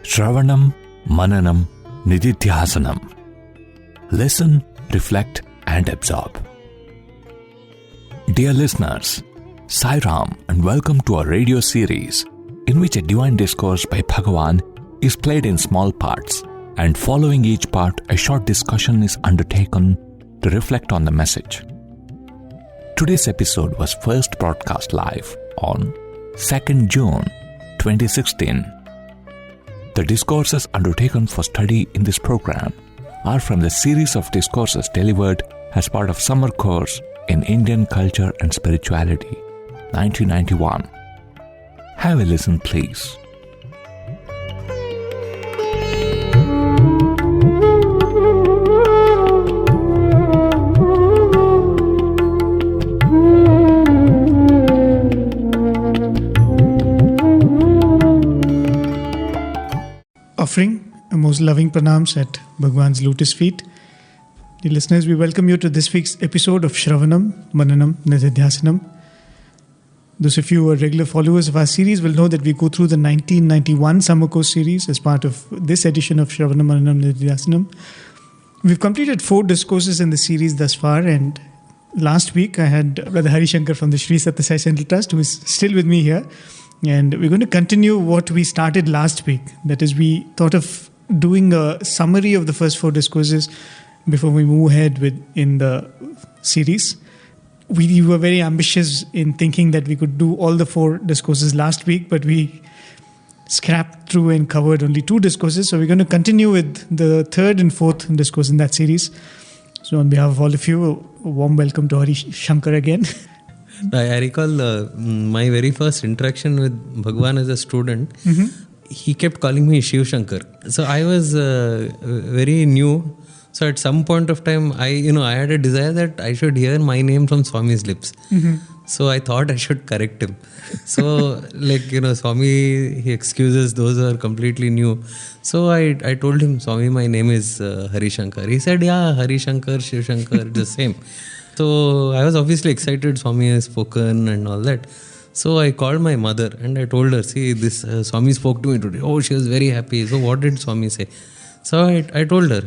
Shravanam Mananam Nidhidhyasanam. Listen, reflect and absorb. Dear listeners, Sai Ram and welcome to our radio series in which a divine discourse by Bhagawan is played in small parts, and following each part a short discussion is undertaken to reflect on the message. Today's episode was first broadcast live on 2nd June 2016. The discourses undertaken for study in this program are from the series of discourses delivered as part of summer course in Indian Culture and Spirituality, 1991. Have a listen, please. Offering a most loving pranams at Bhagawan's lotus feet. Dear listeners, we welcome you to this week's episode of Shravanam Mananam Nidhidhyasanam. Those of you who are regular followers of our series will know that we go through the 1991 summer course series as part of this edition of Shravanam Mananam Nidhidhyasanam. We've completed 4 discourses in the series thus far, and last week I had Brother Hari Shankar from the Sri Sathya Sai Central Trust, who is still with me here. And we're going to continue what we started last week. That is, we thought of doing a summary of the first 4 discourses before we move ahead in the series. We were very ambitious in thinking that we could do all the 4 discourses last week, but we scrapped through and covered only 2 discourses. So we're going to continue with the 3rd and 4th discourse in that series. So on behalf of all of you, a warm welcome to Hari Shankar again. I recall my very first interaction with Bhagawan as a student. Mm-hmm. He kept calling me Shiv Shankar. So I was very new. So at some point of time, I had a desire that I should hear my name from Swami's lips. Mm-hmm. So I thought I should correct him. So Swami, he excuses those who are completely new. So I told him, Swami, my name is Hari Shankar. He said, yeah, Hari Shankar, Shiv Shankar, the same. So I was obviously excited, Swami has spoken and all that. So I called my mother and I told her, see, this Swami spoke to me today. Oh, she was very happy. So what did Swami say? So I told her,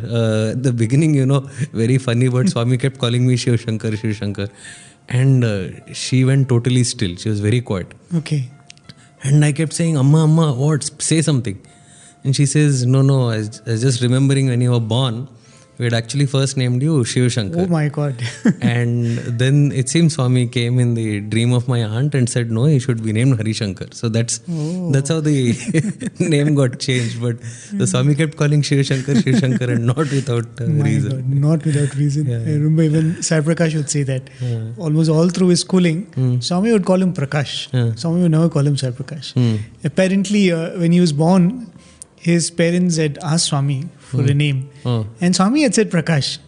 the beginning, very funny, but Swami kept calling me Shiv Shankar, Shiv Shankar. And she went totally still. She was very quiet. Okay. And I kept saying, Amma, what? Say something. And she says, no, I was just remembering when you were born, we had actually first named you Shiv Shankar. Oh my God. And then it seems Swami came in the dream of my aunt and said, no, he should be named Hari Shankar. So that's how the name got changed. But the Swami kept calling Shiv Shankar and not without reason. God, not without reason. Yeah. I remember even Sai Prakash would say that. Yeah. Almost all through his schooling, Swami would call him Prakash. Yeah. Swami would never call him Sai Prakash. Apparently, when he was born, his parents had asked Swami for a name. And Swami had said Prakash.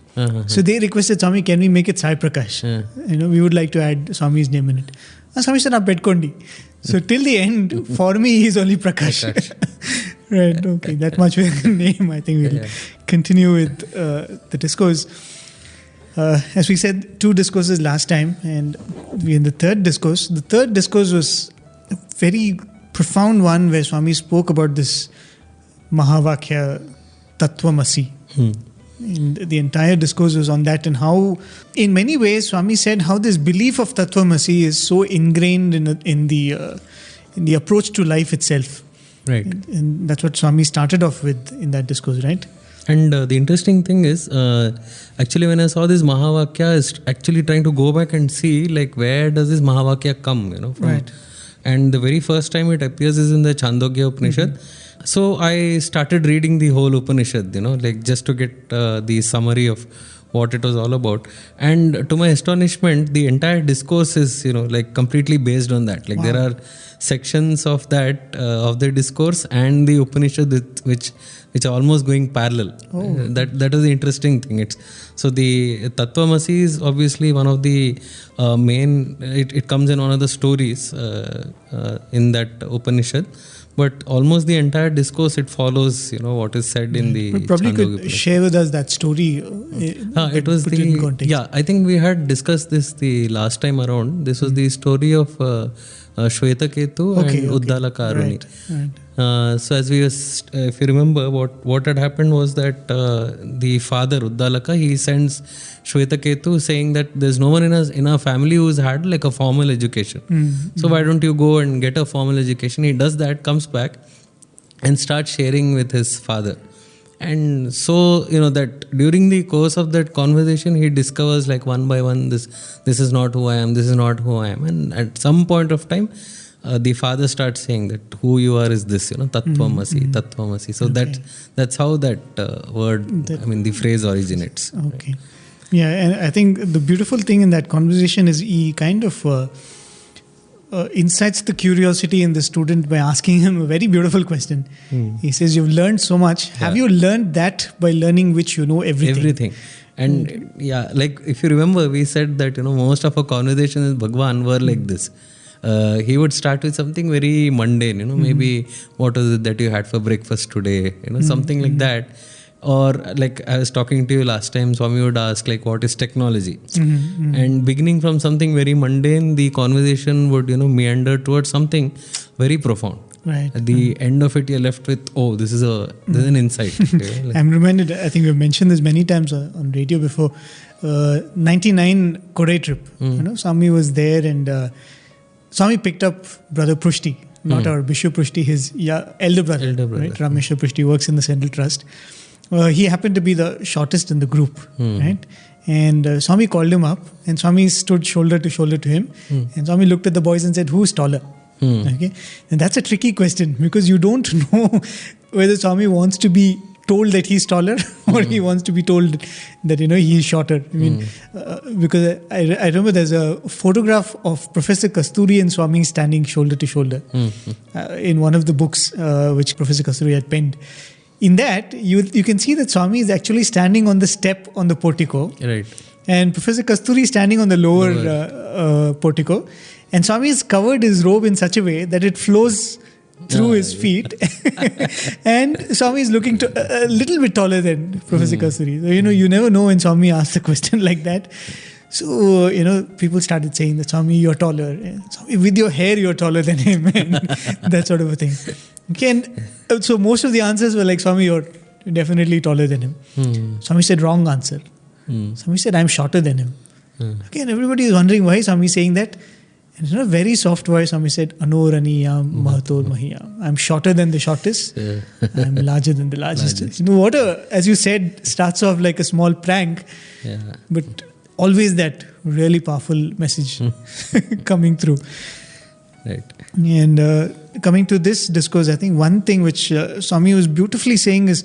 So they requested Swami, can we make it Sai Prakash? We would like to add Swami's name in it. And Swami said, "Aap petkondi." So till the end, for me, he's only Prakash. Right, okay. That much with the name. I think we'll continue with the discourse. As we said, 2 discourses last time, and we're in the 3rd discourse. The 3rd discourse was a very profound one where Swami spoke about this Mahavakya Tattvamasi. And the entire discourse was on that, and how, in many ways, Swami said how this belief of Tattvamasi is so ingrained in the approach to life itself. Right. And that's what Swami started off with in that discourse, right? And the interesting thing is, actually when I saw this Mahavakya, I was actually trying to go back and see, like, where does this Mahavakya come, from? Right. And the very first time it appears is in the Chandogya Upanishad. So I started reading the whole Upanishad, just to get the summary of what it was all about. And to my astonishment, the entire discourse is, completely based on that. Like, there are sections of that, of the discourse and the Upanishad which are almost going parallel. That is the interesting thing. So the Tattvamasi is obviously one of the main, it comes in one of the stories in that Upanishad. But almost the entire discourse, it follows, what is said in the probably Chandogya could share with us that story. It was the context. Yeah, I think we had discussed this the last time around. This was the story of Shwetaketu and Uddalaka Aruni. Right. So as if you remember, what had happened was that the father Uddalaka, he sends Shwetaketu saying that there's no one in our family who's had like a formal education. So why don't you go and get a formal education? He does that, comes back and starts sharing with his father. And so, that during the course of that conversation, he discovers like one by one, this is not who I am, this is not who I am. And at some point of time, the father starts saying that who you are is this, Tattvamasi, Tattvamasi. So that's how that word, the phrase originates. Okay. Right? Yeah, and I think the beautiful thing in that conversation is he kind of incites the curiosity in the student by asking him a very beautiful question. He says, you've learned so much. Yeah. Have you learned that by learning which you know everything? Everything. And like if you remember, we said that, most of our conversations with Bhagawan were like this. He would start with something very mundane, maybe what was it that you had for breakfast today, something like that. Or like I was talking to you last time, Swami would ask like, what is technology? And beginning from something very mundane, the conversation would, meander towards something very profound. Right. At the end of it, you're left with, this is an insight. I'm reminded, I think we've mentioned this many times on radio before, 99 Korea trip. Swami was there and Swami picked up Brother Prushti, not our Bishop Prushti, his elder brother. Right? Rameshwar Prushti works in the Central Trust. He happened to be the shortest in the group, right? And Swami called him up, and Swami stood shoulder to shoulder to him. And Swami looked at the boys and said, "Who's taller?" Okay, and that's a tricky question because you don't know whether Swami wants to be told that he's taller or he wants to be told that he's shorter. Because I remember there's a photograph of Professor Kasturi and Swami standing shoulder to shoulder in one of the books which Professor Kasturi had penned. In that, you can see that Swami is actually standing on the step on the portico. Right. And Professor Kasturi is standing on the lower portico. And Swami has covered his robe in such a way that it flows through his feet. And Swami is looking a little bit taller than Professor Kasturi. So, you never know when Swami asks a question like that. So, people started saying that, Swami, you're taller. Swami, with your hair, you're taller than him. And that sort of a thing. Okay, and so most of the answers were like, Swami, you're definitely taller than him. Swami said, wrong answer. Swami said, I'm shorter than him. Okay, and everybody is wondering why Swami is saying that. And in a very soft voice, Swami said, Anoraniyam Mahator Mahiyam. I'm shorter than the shortest. I'm larger than the largest. As you said, starts off like a small prank. But always that really powerful message coming through. Right. And coming to this discourse, I think one thing which Swami was beautifully saying is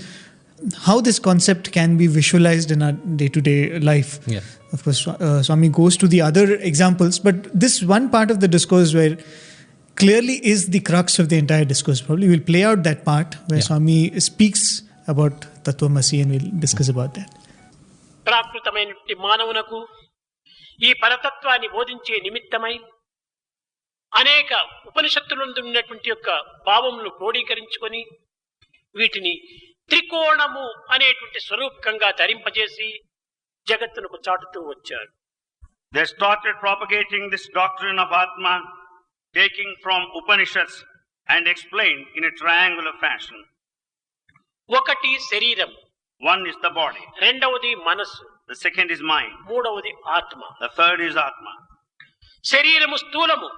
how this concept can be visualized in our day-to-day life. Yeah. Of course, Swami goes to the other examples, but this one part of the discourse where clearly is the crux of the entire discourse. Probably we'll play out that part where Swami speaks about Tattvamasi and we'll discuss about that. ప్రాకృతమైనటువంటి మానవునకు ఈ పరతత్వాన్ని బోధించే నిమిత్తమై అనేక ఉపనిషత్తులందు ఉన్నటువంటి యొక్క భావములు క్రోడీకరించుకొని వీటిని త్రికోణము అనేటువంటి స్వరూపకంగా ధరింపజేసి జగత్తునకు చాటుతూ వచ్చారు. They started propagating this doctrine of Atma, taking from Upanishads and explained in a triangular fashion. ఒకటి శరీరం, one is the body, రెండవది మనస్సు, the second is mind, మూడవది ఆత్మ, the third is Atma. శరీరము స్థూలము,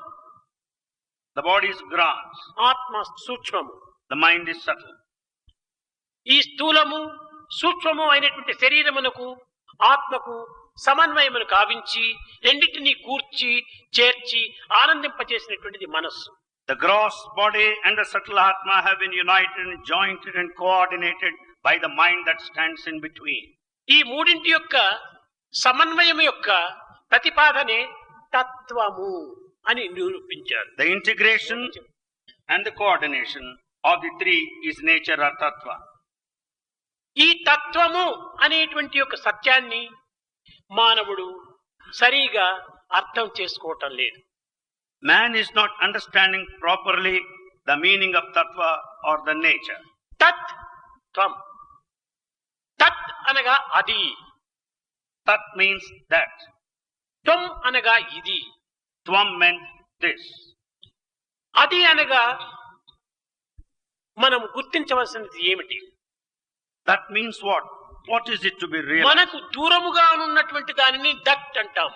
the body is gross, ఆత్మ సూక్ష్మము, the mind is subtle. ఈ స్థూలము సూక్ష్మము అయినటువంటి శరీరమునకు ఆత్మకు సమన్వయమును కావించి రెండింటినీ కూర్చి చేర్చి ఆనందింపచేసినటువంటిది మనస్సు. The gross body and the subtle Atma have been united and jointed and coordinated by the mind that stands in between. ఈ మూడింటి యొక్క సమన్వయం యొక్క ప్రతిపాదనే తత్వము అని నిరూపించారు. The integration and the coordination of the three is nature or tattva. ఈ తత్వము అనేటువంటి యొక్క సత్యాన్ని మానవుడు సరిగా అర్థం చేసుకోవటం లేదు. Man is not understanding properly the meaning of tattva or the nature. తత్ త్వం, తత్ అనగా అది, Tat means that. త్వం అనగా ఇది, Tvam meant this. అది అనగా మనం గుర్తించవలసినది ఏమిటి? That means what? What is it to be realized? మనకు దూరముగా ఉన్నటువంటి దానిని దట్ అంటాం.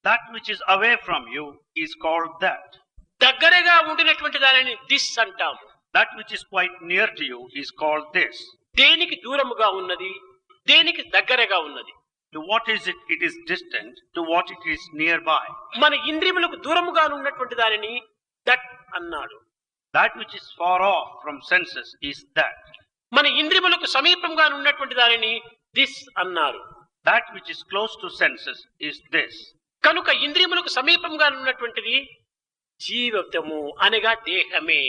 That which is away from you is called that. దగ్గరగా ఉండినటువంటి దానిని దిస్ అంటాం. That which is quite near to you is called this. దేనికి దూరముగా ఉన్నది, దేనికి దగ్గరగా ఉన్నది? To what is it? It is distant. To what it is nearby. మన ఇంద్రియములకు దూరముగా ఉన్నటువంటి దానిని దట్ అన్నాడు. That which is far off from senses is that. మన ఇంద్రియములకు సమీపంగా ఉన్నటువంటి దానిని దిస్ అన్నారు. That which is close to senses is this. కనుక ఇంద్రియములకు సమీపంగా ఉన్నటువంటిది జీవితము అనగా దేహమే.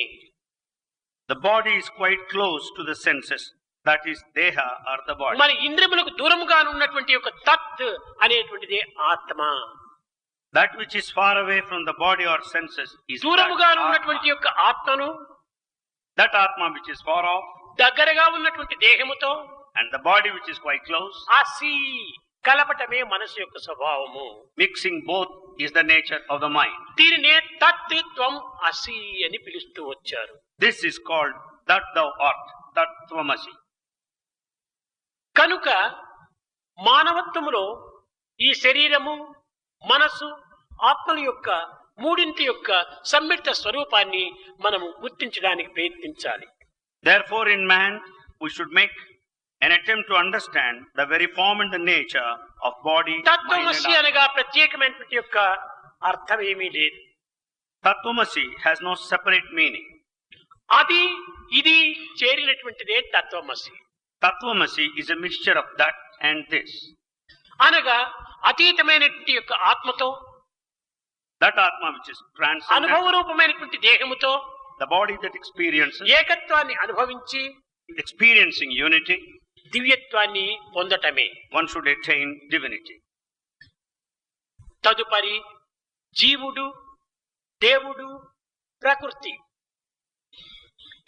The body is quite close to the senses. That is deha or the body. మన ఇంద్రియములకు దూరముగా ఉన్నటువంటి యొక్క తత్ అనేటువంటిదే ఆత్మ. That which is far away from the body or senses is దూరముగా that ఉన్నటువంటి యొక్క ఆత్మను That atma which is far off దగ్గరగా ఉన్నటువంటి దేహముతో and the body which is quite close. అసి కలపటమే మనసు యొక్క స్వభావము. Mixing both is the nature of the mind. దీనినే తత్ త్వం అసి అని పిలుస్తూ వచ్చారు. This is called that thou art, that tvamasi. కనుక మానవత్వములో ఈ శరీరము, మనసు, ఆత్మల యొక్క మూడింటి యొక్క సమ్మిళిత స్వరూపాన్ని మనము గుర్తించడానికి ప్రయత్నించాలి. Therefore in man we should make an attempt to understand the very form and the nature of body, mind తత్వమసి and అనగా ప్రత్యేకమైనటువంటి యొక్క అర్థం ఏమీ లేదు. Tattvamasi has no separate meaning. అది ఇది చేరినటువంటిదే తత్వమసి. Tattvamasi is a mixture of that and this. అనగా అతీతమైనటువంటి యొక్క ఆత్మతో, That atma which is transcendent, అనుభవ రూపమైనటువంటి దేహముతో the body that experiences, ఏకత్వాన్ని అనుభవించి experiencing unity, దివ్యత్వాన్ని పొందటమే. one should attain divinity. తదుపరి జీవుడు, దేవుడు, ప్రకృతి,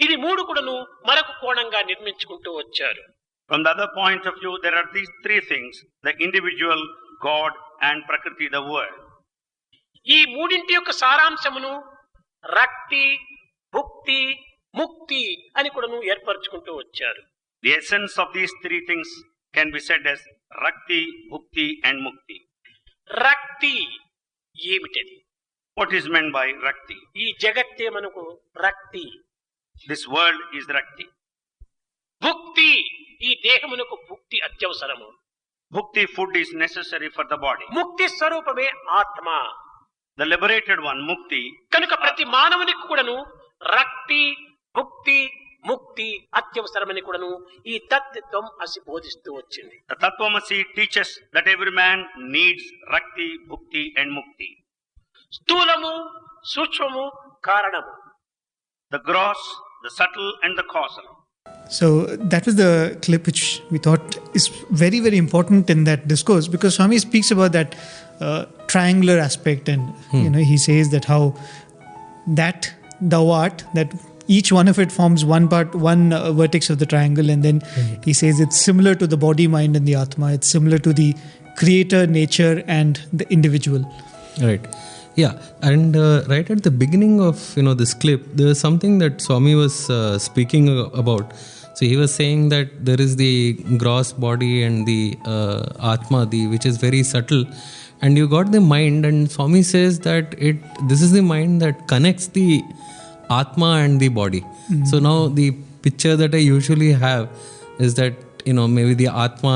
ఇది మూడు కూడాను మరొక కోణంగా నిర్మించుకుంటూ వచ్చారు. From the other point of view, there are these three things: the individual, God, and Prakriti, the world. ఈ మూడింటి యొక్క సారాంశమును రక్తి, భుక్తి, ముక్తి అని కూడాను ఏర్పరచుకుంటూ వచ్చారు. The essence of these three things can be said as Rakti, Bhukti, and Mukti. రక్తి ఏమిటది? What is meant by Rakti? ఈ జగత్తే మనకు రక్తి. This world is Rakti. భుక్తి, ఈ దేహమునకు భుక్తి అత్యవసరము. Bhukti, food is necessary for the body. ముక్తి స్వరూపమే ఆత్మ. The liberated one, Mukti. కనుక ప్రతి మానవునికి కూడాను రక్తి, భుక్తి, ముక్తి అత్యవసరమని కూడాను ఈ తత్వం అసి బోధిస్తూ వచ్చింది. The Tattvamasi teaches that every man needs Rakti, Bhukti, and Mukti. స్థూలము, సూక్ష్మము, కారణము. The gross, the subtle, and the causal. So that was the clip which we thought is very, very important in that discourse, because Swami speaks about that triangular aspect, and he says that how that thou art, that each one of it forms one part, one vertex of the triangle, and then he says it's similar to the body, mind, and the Atma. It's similar to the creator, nature, and the individual. Right. Yeah, and right at the beginning of this clip, there was something that Swami was speaking about. So he was saying that there is the gross body and the Atma, which is very subtle, and you got the mind, and Swami says that this is the mind that connects the Atma and the body. So now the picture that I usually have is that maybe the Atma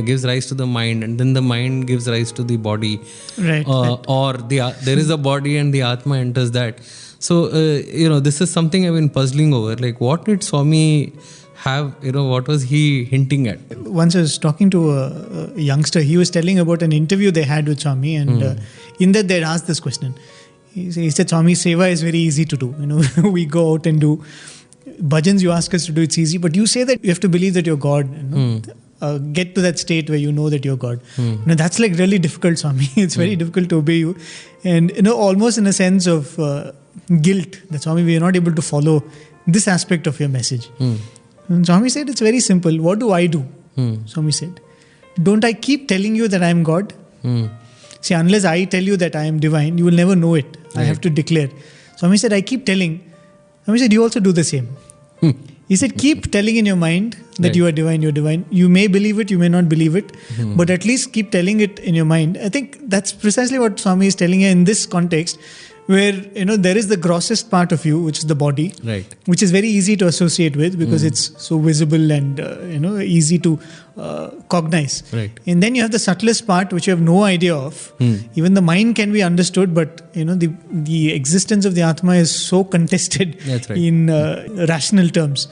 gives rise to the mind, and then the mind gives rise to the body. Right. Or there is a body and the Atma enters that. So, this is something I've been puzzling over. Like, what did Swami have, what was he hinting at? Once I was talking to a youngster, he was telling about an interview they had with Swami, and in that they had asked this question. He said, Swami, seva is very easy to do. We go out and do bhajans, you ask us to do, it's easy, but you say that you have to believe that you're God, get to that state where you know that you're God. That's like really difficult, Swami. It's very difficult to obey you, and almost in a sense of guilt that, Swami, we are not able to follow this aspect of your message. And Swami said, it's very simple. What do I do? Swami said, don't I keep telling you that I am God? See, unless I tell you that I am divine, you will never know it. I have to declare. Swami said, I keep telling. Swami said, you also do the same. He said, keep telling in your mind that you are divine, you're divine. You may believe it, you may not believe it, but at least keep telling it in your mind. I think that's precisely what Swami is telling you in this context, where there is the grossest part of you, which is the body, which is very easy to associate with because it's so visible and easy to cognize. And then you have the subtlest part, which you have no idea of. Even the mind can be understood, but the existence of the Atma is so contested in rational terms.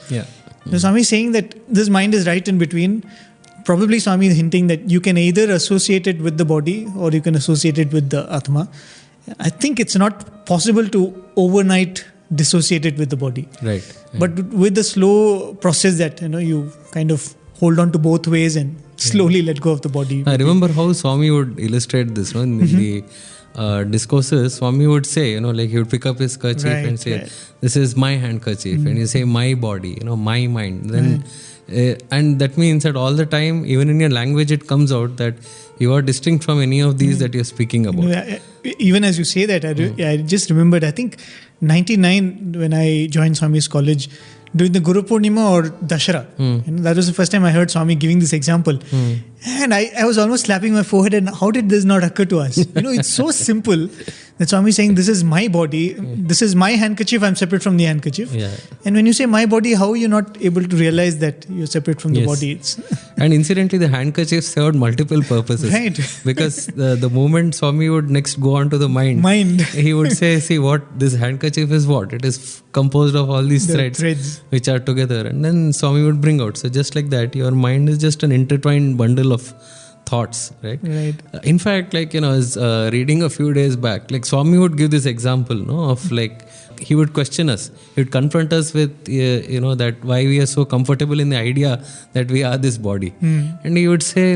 So Swami is saying that this mind is right in between. Probably Swami is hinting that you can either associate it with the body or you can associate it with the Atma. I think it's not possible to overnight dissociate it with the body. But with the slow process that you kind of hold on to both ways and slowly let go of the body. I remember how Swami would illustrate this in the discourses. Swami would say, like he would pick up his kerchief and say, this is my handkerchief, and you say my body, my mind. Then and that means that all the time, even in your language, it comes out that you are distinct from any of these that you're speaking about. Even as you say that, I just remembered, I think 99 when I joined Swami's college, during the Guru Purnima or Dashara. That was the first time I heard Swami giving this example. And I was almost slapping my forehead, and how did this not occur to us? It's so simple that Swami is saying, this is my body, this is my handkerchief, I'm separate from the handkerchief. And when you say my body, how are you not able to realize that you're separate from the body? And incidentally, the handkerchief served multiple purposes. Because the moment Swami would next go on to the mind, he would say, see what this handkerchief is what? It is composed of all these threads which are together. And then Swami would bring out. So just like that, your mind is just an intertwined bundle of thoughts, right? In fact, I was reading a few days back, Swami would give this example, of he would question us. He would confront us with, that why we are so comfortable in the idea that we are this body. And he would say,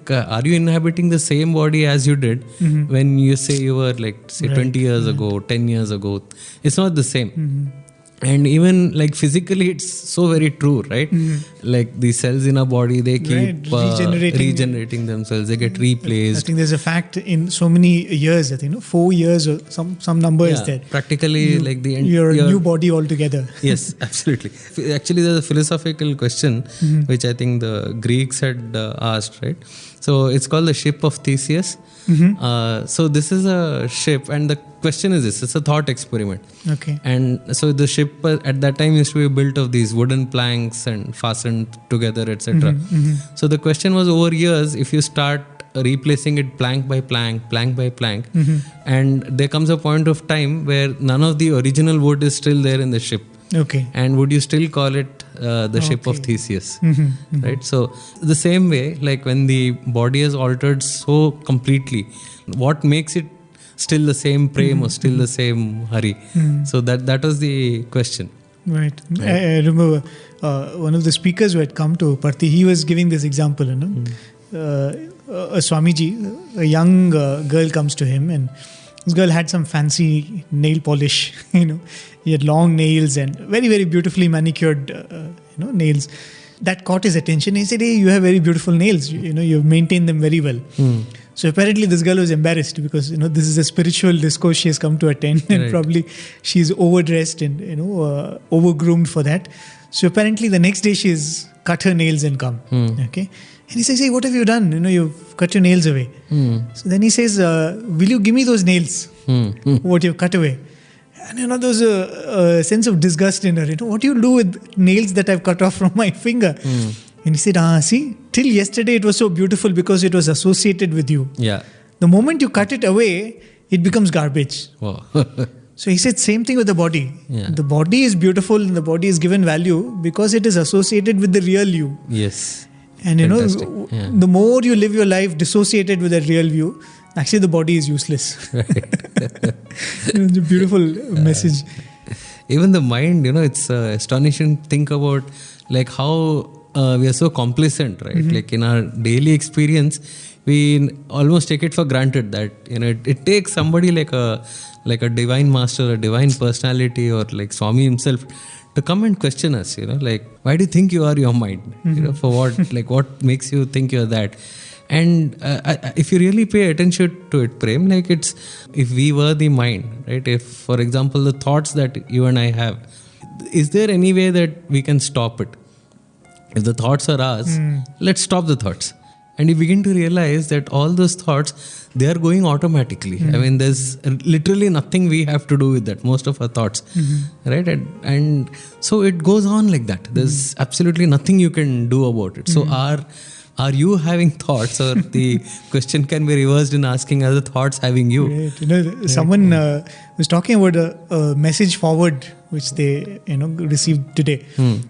are you inhabiting the same body as you did when you say you were, 20 years ago, 10 years ago? It's not the same. And even physically, it's so very true, right? The cells in our body, they keep regenerating themselves. They get replaced. I think there's a fact in so many years, I think, 4 years or some number is there. Practically, you're a new body altogether. Yes, absolutely. Actually, there's a philosophical question which I think the Greeks had asked, right? So it's called the ship of Theseus. So this is a ship, and the question is this: it's a thought experiment. And so the ship at that time used to be built of these wooden planks and fastened together, etc. So the question was, over years, if you start replacing it plank by plank, and there comes a point of time where none of the original wood is still there in the ship. And would you still call it the ship of Theseus? Right? So the same way, when the body is altered so completely, what makes it still the same prem or still the same hari? So that was the question. Right. I remember one of the speakers who had come to Parthi, he was giving this example, a Swamiji, a young girl comes to him, and this girl had some fancy nail polish, he had long nails and very, very beautifully manicured, nails. That caught his attention. He said, hey, you have very beautiful nails, you've maintained them very well. So apparently this girl was embarrassed because, this is a spiritual discourse she has come to attend, and probably she's overdressed and, overgroomed for that. So apparently the next day she's cut her nails and come. And he says, hey, what have you done? You've cut your nails away. So then he says, will you give me those nails? What you've cut away? And there was a sense of disgust in her. What do you do with nails that I've cut off from my finger? And he said, see, till yesterday it was so beautiful because it was associated with you. The moment you cut it away, it becomes garbage. So he said, same thing with the body. The body is beautiful and the body is given value because it is associated with the real you. And the more you live your life dissociated with that real view, actually the body is useless. It's a beautiful message. Even the mind, it's astonishing to think about how we are so complacent, right? In our daily experience, we almost take it for granted that it takes somebody like a divine master, a divine personality, or like Swami himself to come and question us. Why do you think you are your mind? For what? What makes you think you're that? And if you really pay attention to it, Prem, if we were the mind, right? If, for example, the thoughts that you and I have, is there any way that we can stop it? If the thoughts are ours, let's stop the thoughts. And you begin to realize that all those thoughts, they are going automatically. I mean, there's literally nothing we have to do with that, most of our thoughts, right? And so it goes on like that. There's absolutely nothing you can do about it. So are you having thoughts, or the question can be reversed in asking, are the thoughts having you? Right. Someone was talking about a message forward which they received today.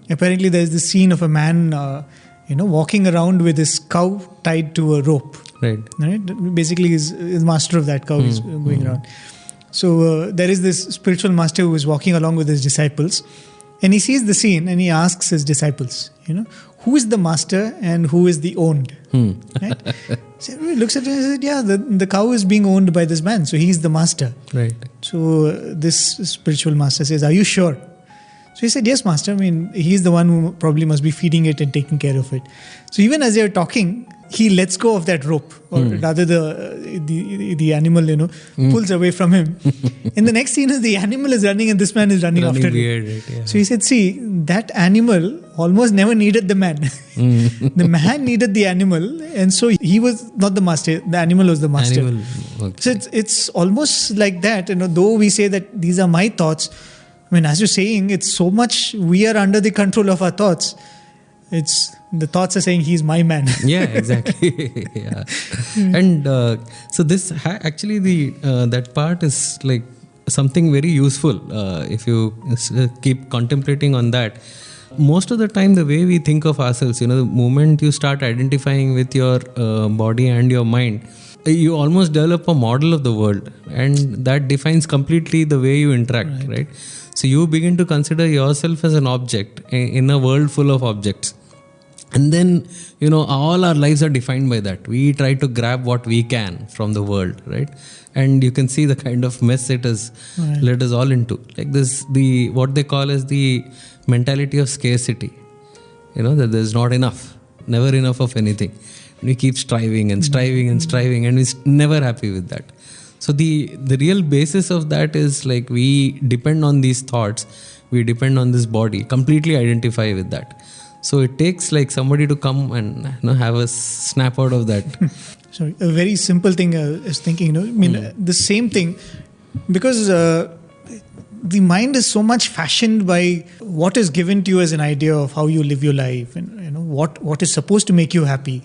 Apparently there's this scene of a man walking around with his cow tied to a rope. Right. Basically his master of that cow is going around. So there is this spiritual master who is walking along with his disciples, and he sees the scene and he asks his disciples, who is the master and who is the owned? Right? So he looks at it and says, the cow is being owned by this man, so he's the master. Right. So this spiritual master says, are you sure? So he said, yes, master. I mean, he's the one who probably must be feeding it and taking care of it. So even as they're talking, he lets go of that rope, or rather the animal, pulls away from him. And the next scene is the animal is running and this man is running after weird, him. right? Yeah. So he said, see, that animal almost never needed the man. The man needed the animal, and so he was not the master. The animal was the master. Okay. So it's almost like that. Though we say that these are my thoughts, I mean, as you're saying, it's so much we are under the control of our thoughts. It's the thoughts are saying he's my man. Yeah, exactly. Yeah. And so this actually that part is like something very useful if you keep contemplating on that. Most of the time, the way we think of ourselves, the moment you start identifying with your body and your mind, you almost develop a model of the world, and that defines completely the way you interact, right? So you begin to consider yourself as an object in a world full of objects. And then, all our lives are defined by that. We try to grab what we can from the world, right? And you can see the kind of mess it has led us all into. Like this, what they call as the mentality of scarcity. That there's not enough, never enough of anything. And we keep striving and striving and striving, and we're never happy with that. So the real basis of that is like we depend on these thoughts, we depend on this body, completely identify with that. So it takes like somebody to come and have us snap out of that. Sorry, a very simple thing I was thinking, the same thing, because the mind is so much fashioned by what is given to you as an idea of how you live your life, and what is supposed to make you happy,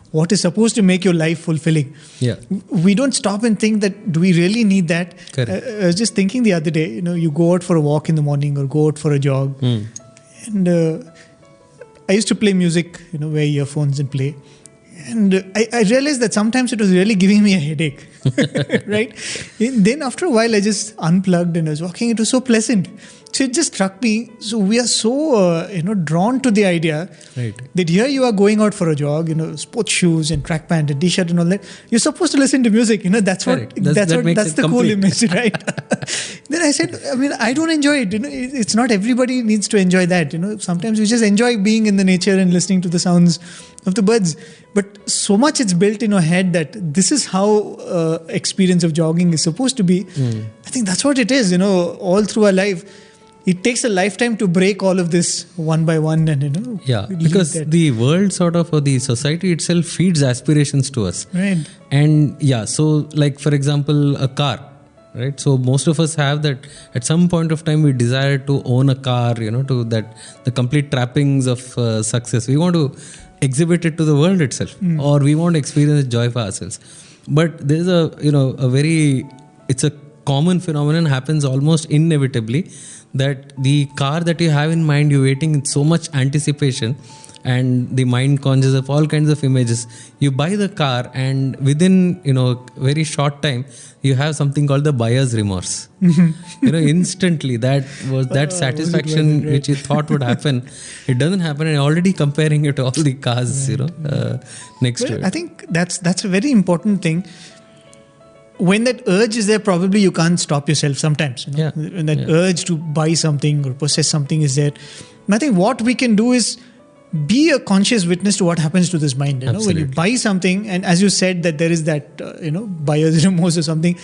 what is supposed to make your life fulfilling. Yeah, we don't stop and think that do we really need that. Correct. I was just thinking the other day, you go out for a walk in the morning or go out for a jog, and I used to play music, wear earphones and play. And I realized that sometimes it was really giving me a headache, right? And then after a while, I just unplugged and I was walking. It was so pleasant. So it just struck me. So we are so, drawn to the idea that here you are going out for a jog, sports shoes and track pant and t-shirt and all that. You're supposed to listen to music, that's Correct. that's the complete. cool image, right? Then I said, I don't enjoy it. It's not everybody needs to enjoy that. Sometimes we just enjoy being in the nature and listening to the sounds of the birds. But so much it's built in our head that this is how experience of jogging is supposed to be. I think that's what it is, all through our life. It takes a lifetime to break all of this one by one and, Yeah, because the world sort of, or the society itself feeds aspirations to us. Right. And so like for example, a car. Right, so most of us have that. At some point of time, we desire to own a car, to that the complete trappings of success. We want to exhibit it to the world itself, or we want to experience joy for ourselves. But there's it's a common phenomenon, happens almost inevitably, that the car that you have in mind, you're waiting in so much anticipation, and the mind conjures up all kinds of images. You buy the car, and within very short time you have something called the buyer's remorse. Instantly that satisfaction which you thought would happen, it doesn't happen, and already comparing it to all the cars next to it. I think that's a very important thing. When that urge is there, probably you can't stop yourself sometimes. When that urge to buy something or possess something is there. And I think what we can do is be a conscious witness to what happens to this mind. When you buy something, and as you said that there is that buyer's remorse or something,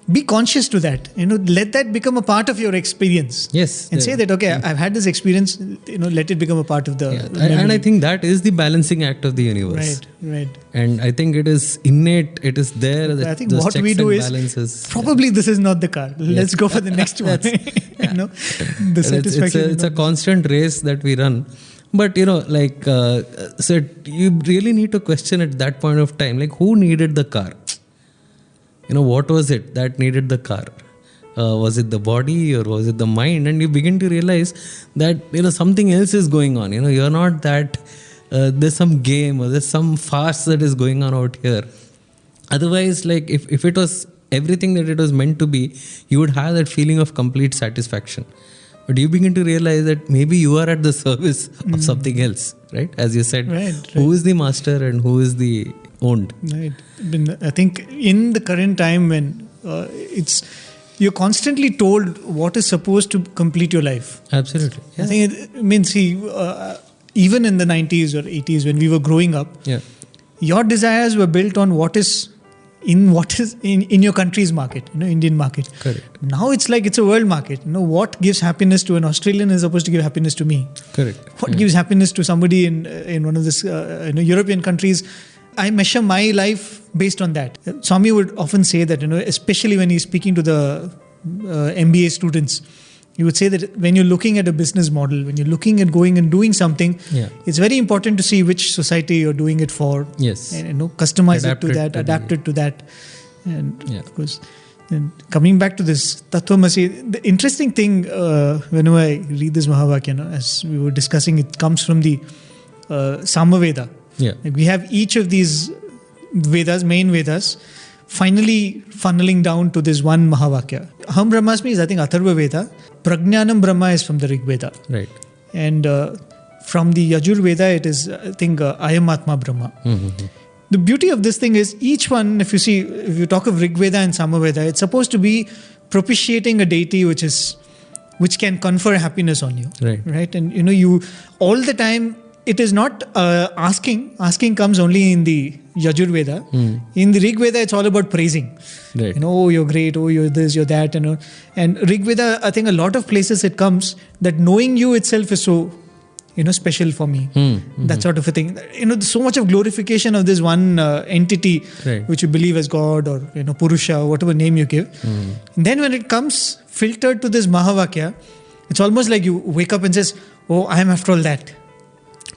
be conscious to that. Let that become a part of your experience. Yes. And say that, okay, I've had this experience, let it become a part of the memory. And I think that is the balancing act of the universe. Right. And I think it is innate, it is there. I think what we do is, probably this is not the car. Let's go for the next one. The satisfaction. It's a constant race that we run. But, so you really need to question at that point of time, like, who needed the car? What was it that needed the car? Was it the body or was it the mind? And you begin to realize that, something else is going on. You're not that, there's some game or there's some farce that is going on out here. Otherwise, like, if it was everything that it was meant to be, you would have that feeling of complete satisfaction. But you begin to realize that maybe you are at the service of something else, right? As you said, who is the master and who is the owned? Right. I think in the current time when you're constantly told what is supposed to complete your life. Absolutely. Yeah. I think even in the 90s or 80s when we were growing up, your desires were built on what is in your country's market, Indian market. Correct. Now it's like it's a world market. What gives happiness to an Australian is supposed to give happiness to me. Correct. What gives happiness to somebody in one of this European countries, I measure my life based on that. Swami would often say that, especially when he's speaking to the MBA students, he would say that when you're looking at a business model, when you're looking at going and doing something, it's very important to see which society you're doing it for. Yes. And customize it to that, adapt it to that. And of course, and coming back to this Tattvamasi, the interesting thing, whenever I read this Mahavakya, as we were discussing, it comes from the Samaveda. Yeah. We have each of these Vedas, main Vedas, finally funneling down to this one Mahavakya. Aham Brahmasmi is, I think, Atharva Veda. Prajnanam Brahma is from the Rig Veda. Right. And from the Yajur Veda, it is, I think, Ayam Atma Brahma. Mm-hmm. The beauty of this thing is, each one, if you talk of Rig Veda and Samaveda, it's supposed to be propitiating a deity which can confer happiness on you. Right. And, you all the time, it is not asking. Asking comes only in the Yajur Veda. In the Rig Veda, it's all about praising. Right. Oh, you're great. Oh, you're this, you're that. And Rig Veda, I think a lot of places it comes that knowing you itself is so, special for me. That sort of a thing. So much of glorification of this one entity, which you believe as God or, Purusha, or whatever name you give. And then when it comes filtered to this Mahavakya, it's almost like you wake up and says, oh, I am after all that.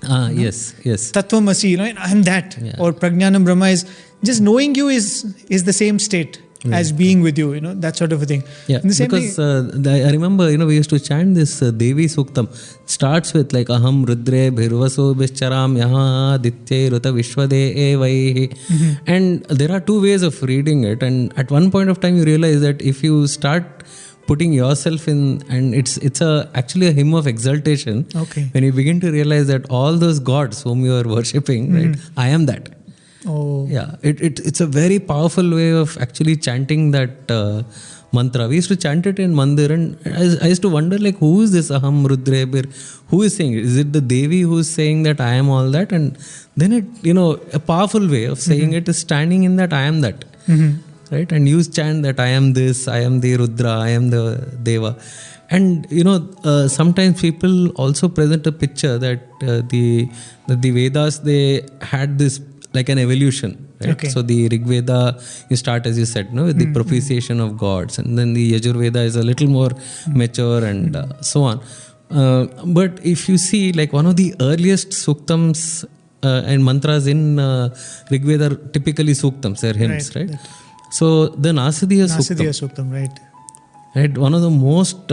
Yes. Tattvamasi, I am that. Yeah. Or Prajnanam Brahma is just knowing you is the same state as being with you, that sort of a thing. Yeah, because I remember, we used to chant this Devi Suktam. Starts with like Aham Rudre Bhirvaso Bishcharam Yaha Ditye Ruta Vishwade Evaihi. And there are two ways of reading it. And at one point of time, you realize that if you start putting yourself in, and it's actually a hymn of exaltation. Okay. When you begin to realize that all those gods whom you are worshipping, right, I am that. Oh. Yeah, it's a very powerful way of actually chanting that mantra. We used to chant it in Mandir, and I used to wonder, like, who is this Aham Rudre Bir? Who is saying it? Is it the Devi who is saying that I am all that? And then a powerful way of saying it is standing in that I am that. Right? And you chant that I am this, I am the Rudra, I am the Deva. And, sometimes people also present a picture that the Vedas, they had this like an evolution. Right? Okay. So the Rig Veda, you start, as you said, with the propitiation of gods. And then the Yajur Veda is a little more mature and so on. But if you see, like, one of the earliest suktams and mantras in Rig Veda, typically suktams, they're hymns, right? So the Nasadiya Suktam, right? One of the most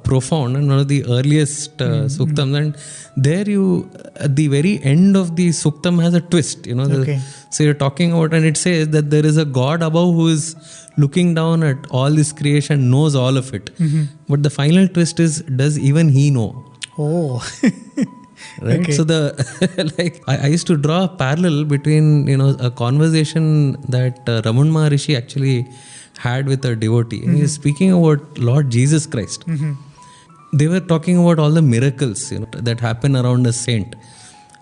profound and one of the earliest suktams, and there you, at the very end of the suktam, has a twist. So you're talking about, and it says that there is a God above who is looking down at all this creation, knows all of it. But the final twist is, does even he know? Oh. Right. Okay. So I used to draw a parallel between a conversation that Raman Maharishi actually had with a devotee. He is speaking about Lord Jesus Christ. They were talking about all the miracles that happen around a saint,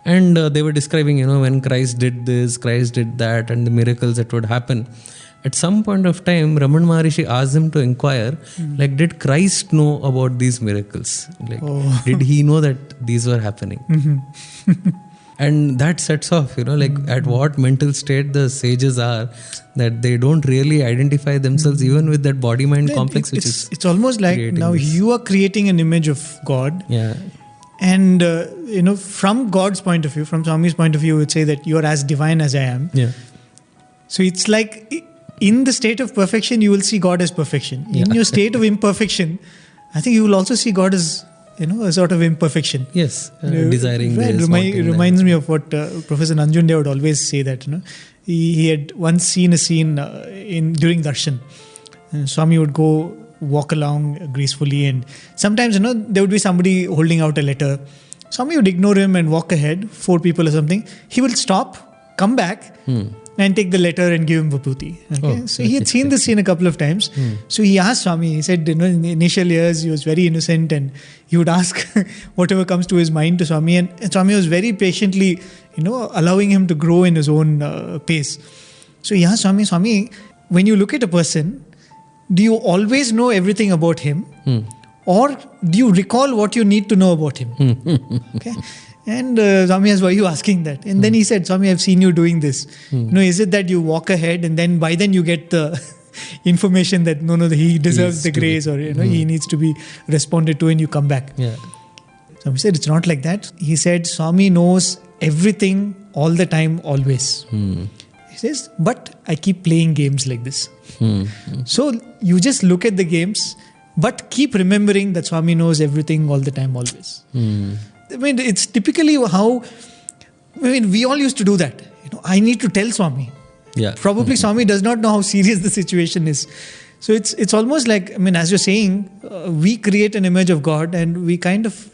and they were describing when Christ did this, Christ did that, and the miracles that would happen. at some point of time, Raman Maharishi asked him to inquire, like, did Christ know about these miracles? Like, did he know that these were happening? And that sets off, like at what mental state the sages are, that they don't really identify themselves even with that body-mind complex, it's almost like now you are creating an image of God. Yeah. And, from God's point of view, from Swami's point of view, would say that you are as divine as I am. Yeah. So it's like in the state of perfection, you will see God as perfection. In your state of imperfection, I think you will also see God as, a sort of imperfection. Yes. Desiring this. Reminds me of what Professor Nanjunde would always say that, he had once seen a scene during darshan. Swami would go walk along gracefully, and sometimes, there would be somebody holding out a letter. Swami would ignore him and walk ahead, 4 people or something. He will stop, come back, and take the letter and give him vibhuti. Okay? So he had seen this scene a couple of times. So he asked Swami, he said, in the initial years, he was very innocent and he would ask whatever comes to his mind to Swami. And Swami was very patiently, allowing him to grow in his own pace. So he asked Swami, when you look at a person, do you always know everything about him? Or do you recall what you need to know about him? Okay. And Swami asked, why are you asking that? And then he said, Swami, I've seen you doing this. Is it that you walk ahead and then by then you get the information that no, he deserves the grace, or he needs to be responded to, and you come back. Yeah. Swami said, it's not like that. He said, Swami knows everything all the time, always. He says, but I keep playing games like this. So you just look at the games, but keep remembering that Swami knows everything all the time, always. I mean, it's typically how, we all used to do that. I need to tell Swami. Yeah. Probably Swami does not know how serious the situation is. So it's almost like, as you're saying, we create an image of God and we kind of,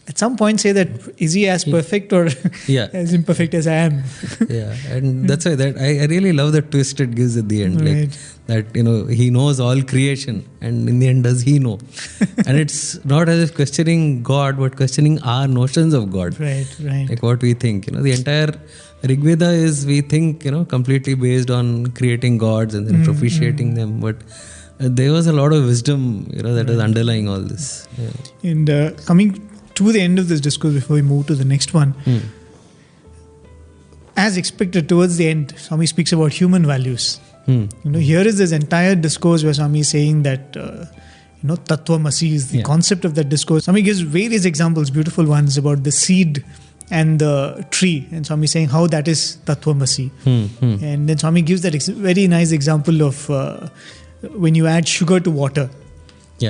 at some point say that, is he as perfect or as imperfect as I am? Yeah, and that's why that I really love the twist it gives at the end. Right. Like that, he knows all creation, and in the end, does he know? And it's not as if questioning God, but questioning our notions of God. Right. Like what we think. The entire Rig Veda is, we think, completely based on creating gods and then propitiating them. But there was a lot of wisdom, that is underlying all this. Yeah. And coming to the end of this discourse, before we move to the next one, as expected, towards the end, Swami speaks about human values. Here is this entire discourse where Swami is saying that Tattvamasi is the concept of that discourse. Swami gives various examples, beautiful ones, about the seed and the tree, and Swami saying how that is Tattvamasi. And then Swami gives that very nice example of when you add sugar to water.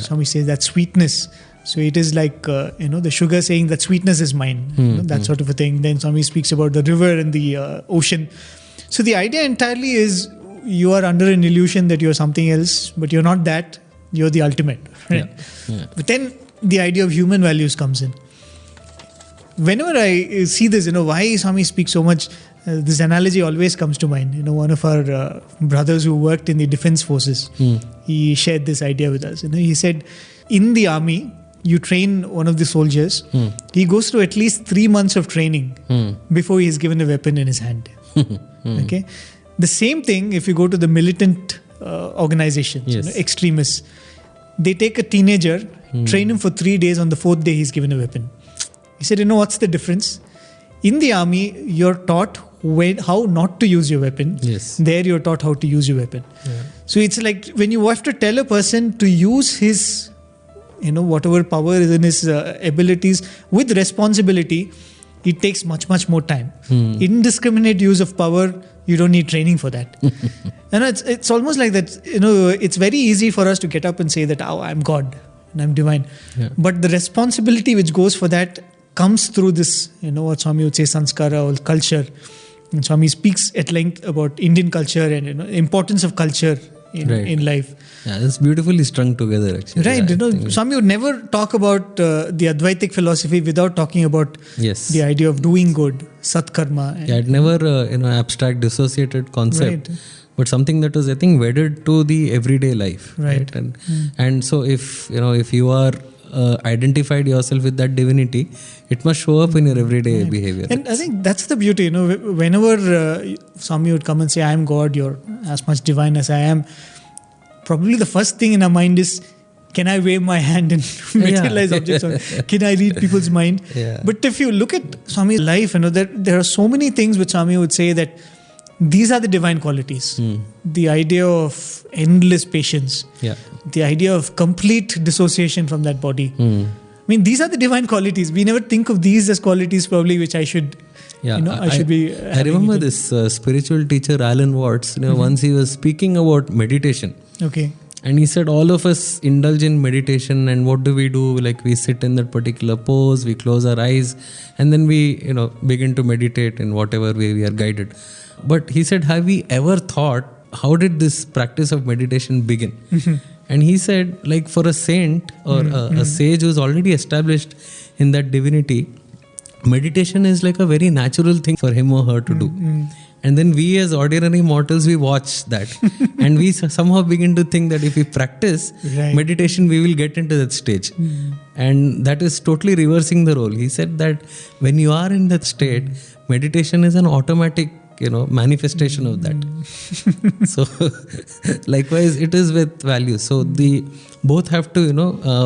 Swami says that sweetness. So it is like, the sugar saying that sweetness is mine, that sort of a thing. Then Swami speaks about the river and the ocean. So the idea entirely is you are under an illusion that you're something else, but you're not that, you're the ultimate. Right? Yeah. But then the idea of human values comes in. Whenever I see this, why Swami speaks so much, this analogy always comes to mind. One of our brothers who worked in the defense forces, he shared this idea with us. He said, in the army, you train one of the soldiers, he goes through at least 3 months of training before he is given a weapon in his hand. Okay. The same thing if you go to the militant organizations, extremists. They take a teenager, train him for 3 days, on the 4th day he's given a weapon. He said, what's the difference? In the army, you're taught how not to use your weapon. Yes. There you're taught how to use your weapon. Yeah. So it's like when you have to tell a person to use his, whatever power is in his abilities with responsibility, it takes much, much more time. Indiscriminate use of power, you don't need training for that. And it's almost like that, it's very easy for us to get up and say that, I'm God and I'm divine. Yeah. But the responsibility which goes for that comes through this, what Swami would say, sanskara or culture. And Swami speaks at length about Indian culture and importance of culture in life. Yeah, that's beautifully strung together actually. Right, Swami would never talk about the Advaitic philosophy without talking about the idea of doing good, satkarma. It never abstract, dissociated concept, but something that was, I think, wedded to the everyday life. Right. And so if you are identified yourself with that divinity, it must show up in your everyday behavior. And I think that's the beauty, whenever Swami would come and say, I am God, you're as much divine as I am, probably the first thing in our mind is, can I wave my hand and materialize objects? Or can I read people's mind? Yeah. But if you look at Swami's life, there are so many things which Swami would say that these are the divine qualities. The idea of endless patience. Yeah. The idea of complete dissociation from that body. I mean, these are the divine qualities. We never think of these as qualities probably which I should... I should be... I remember this spiritual teacher, Alan Watts, once he was speaking about meditation. Okay. And he said all of us indulge in meditation, and what do? Like we sit in that particular pose, we close our eyes, and then we, begin to meditate in whatever way we are guided. But he said, have we ever thought, how did this practice of meditation begin? And he said, like for a saint or a sage who's already established in that divinity, meditation is like a very natural thing for him or her to do. And then we as ordinary mortals, we watch that. And we somehow begin to think that if we practice meditation, we will get into that stage. And that is totally reversing the role. He said that when you are in that state, meditation is an automatic, manifestation of that. So likewise, it is with values. So both have to,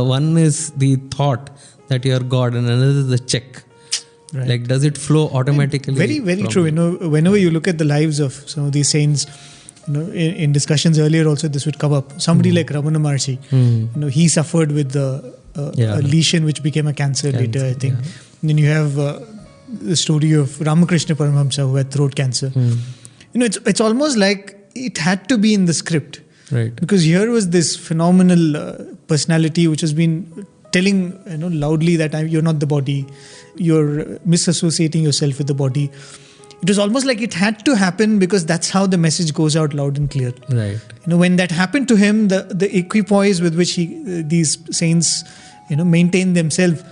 one is the thought that you are God, and another is the check. Right. Like, does it flow automatically? Very, very true. Whenever you look at the lives of some of these saints, in discussions earlier also this would come up. Somebody like Ramana Maharshi, he suffered with a lesion which became a cancer later, I think. And then you have the story of Ramakrishna Paramahamsa who had throat cancer. It's almost like it had to be in the script. Right. Because here was this phenomenal personality which has been telling loudly that you're not the body, you're misassociating yourself with the body. It was almost like it had to happen because that's how the message goes out loud and clear. Right. When that happened to him, the equipoise with which these saints maintain themselves,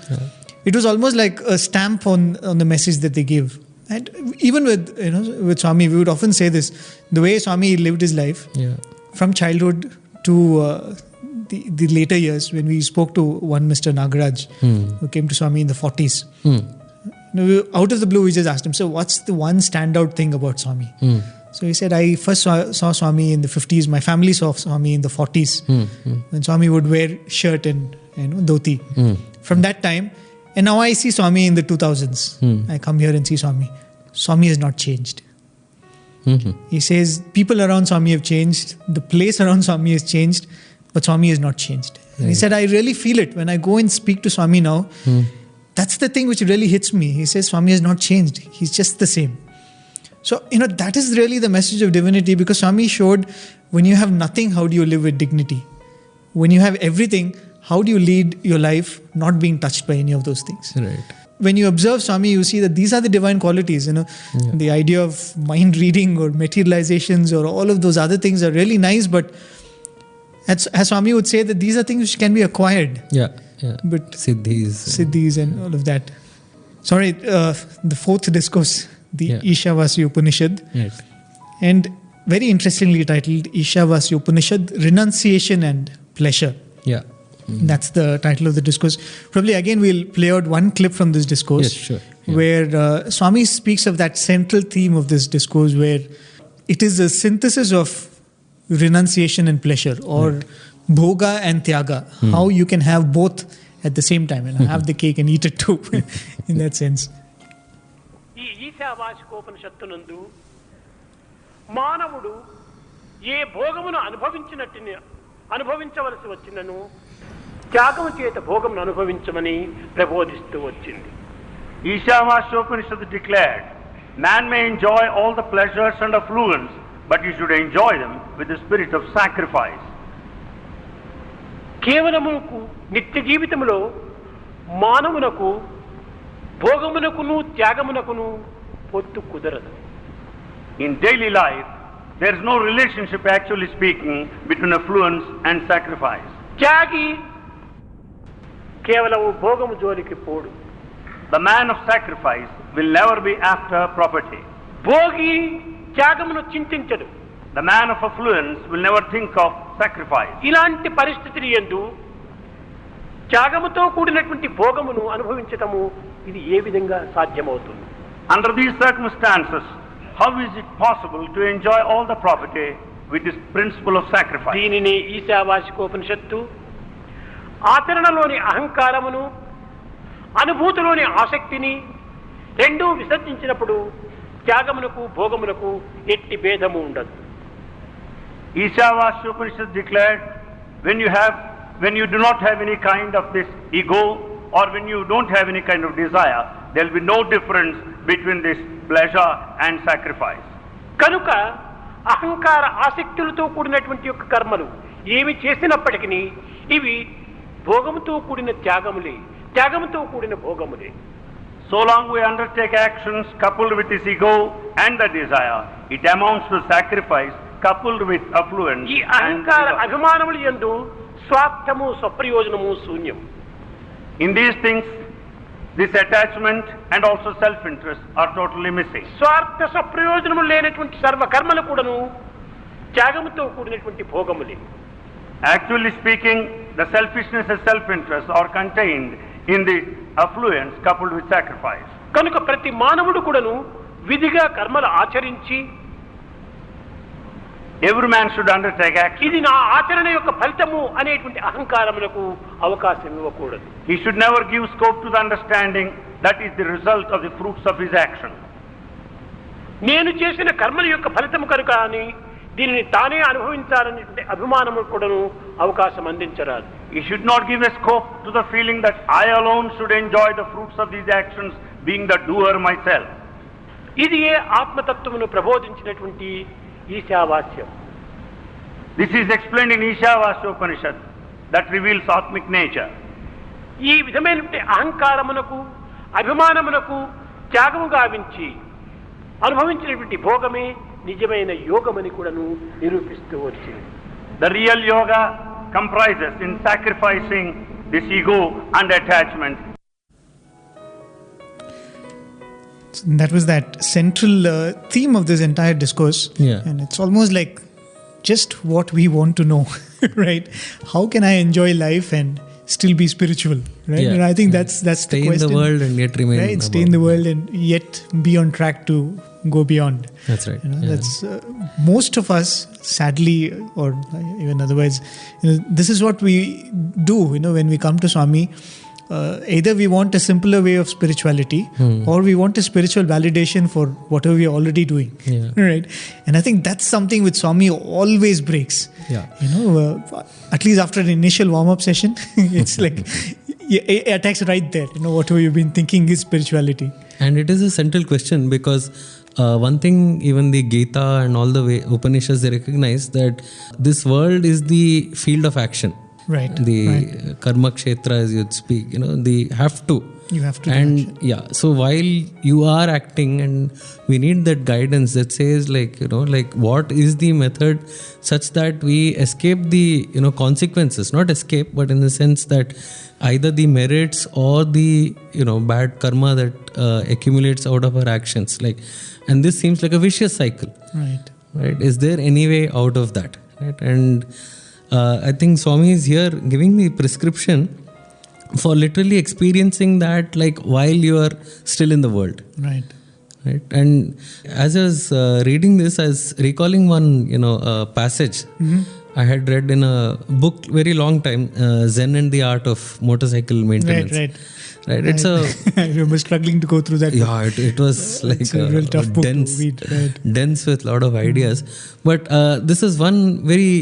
it was almost like a stamp on the message that they give. And even with Swami, we would often say this: the way Swami lived his life, from childhood to the later years, when we spoke to one Mr. Nagaraj, who came to Swami in the 40s. Out of the blue, we just asked him, so what's the one standout thing about Swami? So he said, I first saw Swami in the 50s. My family saw Swami in the 40s. When Swami would wear shirt and dhoti. From that time, and now I see Swami in the 2000s. I come here and see Swami. Swami has not changed. He says, people around Swami have changed. The place around Swami has changed. But Swami has not changed. And he said, I really feel it. When I go and speak to Swami now, that's the thing which really hits me. He says, Swami has not changed. He's just the same. So, that is really the message of divinity, because Swami showed when you have nothing, how do you live with dignity? When you have everything, how do you lead your life not being touched by any of those things? Right. When you observe Swami, you see that these are the divine qualities. The idea of mind reading or materializations or all of those other things are really nice, but as Swami would say, that these are things which can be acquired. Yeah. But Siddhis and all of that. Sorry, the fourth discourse, the Ishavasya Upanishad. Right. And very interestingly titled Ishavasya Upanishad, Renunciation and Pleasure. Yeah. That's the title of the discourse. Probably again we'll play out one clip from this discourse. Yes, sure. Yeah. Where Swami speaks of that central theme of this discourse, where it is a synthesis of renunciation and pleasure, or bhoga and tyaga, how you can have both at the same time and have the cake and eat it too in that sense. ఈ ఈశావాసికోపనిషత్తునందు మానవుడు ఏ భోగమును అనుభవించవలసి వచ్చినను త్యాగము చేత భోగమును అనుభవించమని ప్రబోధిస్తూ వచ్చింది. Ishavasya declared, man may enjoy all the pleasures and affluence, but you should enjoy them with the spirit of sacrifice. కేవలముకు నిత్య జీవితంలో మానవునకు భోగమునకును త్యాగమునకును పొత్తు కుదరదు. In daily life, there is no relationship, actually speaking, between affluence and sacrifice. త్యాగి కేవలము భోగము జోలికి పోడు. The man of sacrifice will never be after property. Bhogi త్యాగమును చింతించడు. The man of affluence will never think of sacrifice. ఇలాంటి పరిస్థితిని యందు త్యాగముతో కూడినటువంటి భోగమును అనుభవించటము ఇది ఏ విధంగా సాధ్యమవుతుంది? Under these circumstances, how is it possible to enjoy all the property with this principle of sacrifice? దీనిని ఈశావాసికోపనిషత్తు ఆచరణలోని అహంకారమును, అనుభూతిలోని ఆసక్తిని రెండూ విసర్జించినప్పుడు త్యాగమునకు భోగమునకు ఎట్టి భేదము ఉండదు. Ishavasya Upanishad declared, when you do not have any kind of this ego, or when you don't have any kind of desire, there will be no difference between this pleasure and sacrifice. కనుక అహంకార ఆసక్తులతో కూడినటువంటి యొక్క కర్మలు ఏమి చేసినప్పటికీ ఇవి భోగముతో కూడిన త్యాగములే, త్యాగముతో కూడిన భోగములే. So long we undertake actions coupled with this ego and the desire, it amounts to sacrifice coupled with affluence. ఈ అహంకార అభిమానములు యందు స్వార్థము స్వప్రయోజనము శూన్యం. In these things, this attachment and also self-interest are totally missing. స్వార్థ స్వప్రయోజనము లేనటువంటి సర్వ కర్మలు కూడాను త్యాగముతో కూడినటువంటి భోగములే. Actually speaking, the selfishness and self-interest are contained in the affluence coupled with sacrifice. కనుక ప్రతి మానవుడు కూడాను విధిగా కర్మలు ఆచరించి Every man should undertake action. ఇది నా ఆచరణ యొక్క ఫలితము అనేటువంటి అహంకారములకు అవకాశం ఇవ్వకూడదు. He should never give scope to the understanding that is the result of the fruits of his action. నేను చేసిన కర్మల యొక్క ఫలితము కనుక అని దీనిని తానే అనుభవించాలనేటువంటి అభిమానము కూడాను అవకాశం అందించరాదు. He should not give a scope to the feeling that I alone should enjoy the fruits of these actions, being the doer myself. ఇది ఏ ఆత్మతత్వమును ప్రబోధించినటువంటి ఈశావాస్యం. This is explained in Ishavasya Upanishad that reveals Atmic nature. ఈ విధమైనటువంటి అహంకారమునకు అభిమానమునకు త్యాగము గావించి అనుభవించినటువంటి భోగమే నిజమైన యోగమని కూడాను నిరూపిస్తూ వచ్చింది. The real yoga comprises in sacrificing this ego and attachment. That was that central theme of this entire discourse. Yeah. And it's almost like just what we want to know, right? How can I enjoy life and still be spiritual, right? Yeah. And I think that's Stay the question. in the world and yet remain right? above. Stay in the world and yet be on track to go beyond. That's right. You know, Yeah. That's most of us, sadly, or even otherwise, this is what we do. When we come to Swami, either we want a simpler way of spirituality, or we want a spiritual validation for whatever we are already doing. Yeah. Right? And I think that's something which Swami always breaks. Yeah. At least after an initial warm-up session, it's like it attacks right there. Whatever you've been thinking is spirituality. And it is a central question because one thing, even the Gita and all the way Upanishads, they recognize that this world is the field of action. Right. The karma kshetra, as you'd speak, they have to. You have to. And so while you are acting, and we need that guidance that says what is the method such that we escape the consequences, not escape, but in the sense that either the merits or the bad karma that accumulates out of our actions, and this seems like a vicious cycle. Right? Is there any way out of that? Right? And I think Swami is here giving the prescription for literally experiencing that while you are still in the world. Right. And as I was reading this, I was recalling one passage I had read in a book very long time, Zen and the Art of Motorcycle Maintenance. Right. It's I remember struggling to go through that. Yeah, it was it's a real tough book dense, to read. Right. Dense with a lot of ideas. But this is one very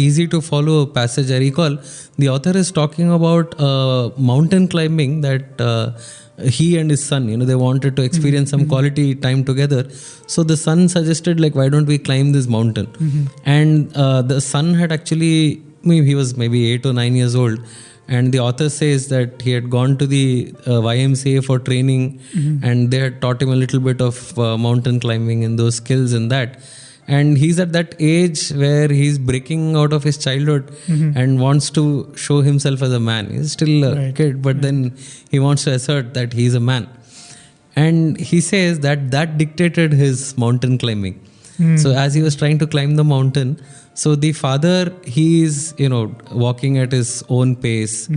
easy to follow passage. I recall the author is talking about mountain climbing that he and his son, they wanted to experience some quality time together. So the son suggested, why don't we climb this mountain? And the son had actually, he was maybe 8 or 9 years old. And the author says that he had gone to the YMCA for training, and they had taught him a little bit of mountain climbing and those skills and that. And he's at that age where he's breaking out of his childhood and wants to show himself as a man. He's still a kid, but then he wants to assert that he's a man. And he says that dictated his mountain climbing. So as he was trying to climb the mountain, so the father, he is, walking at his own pace,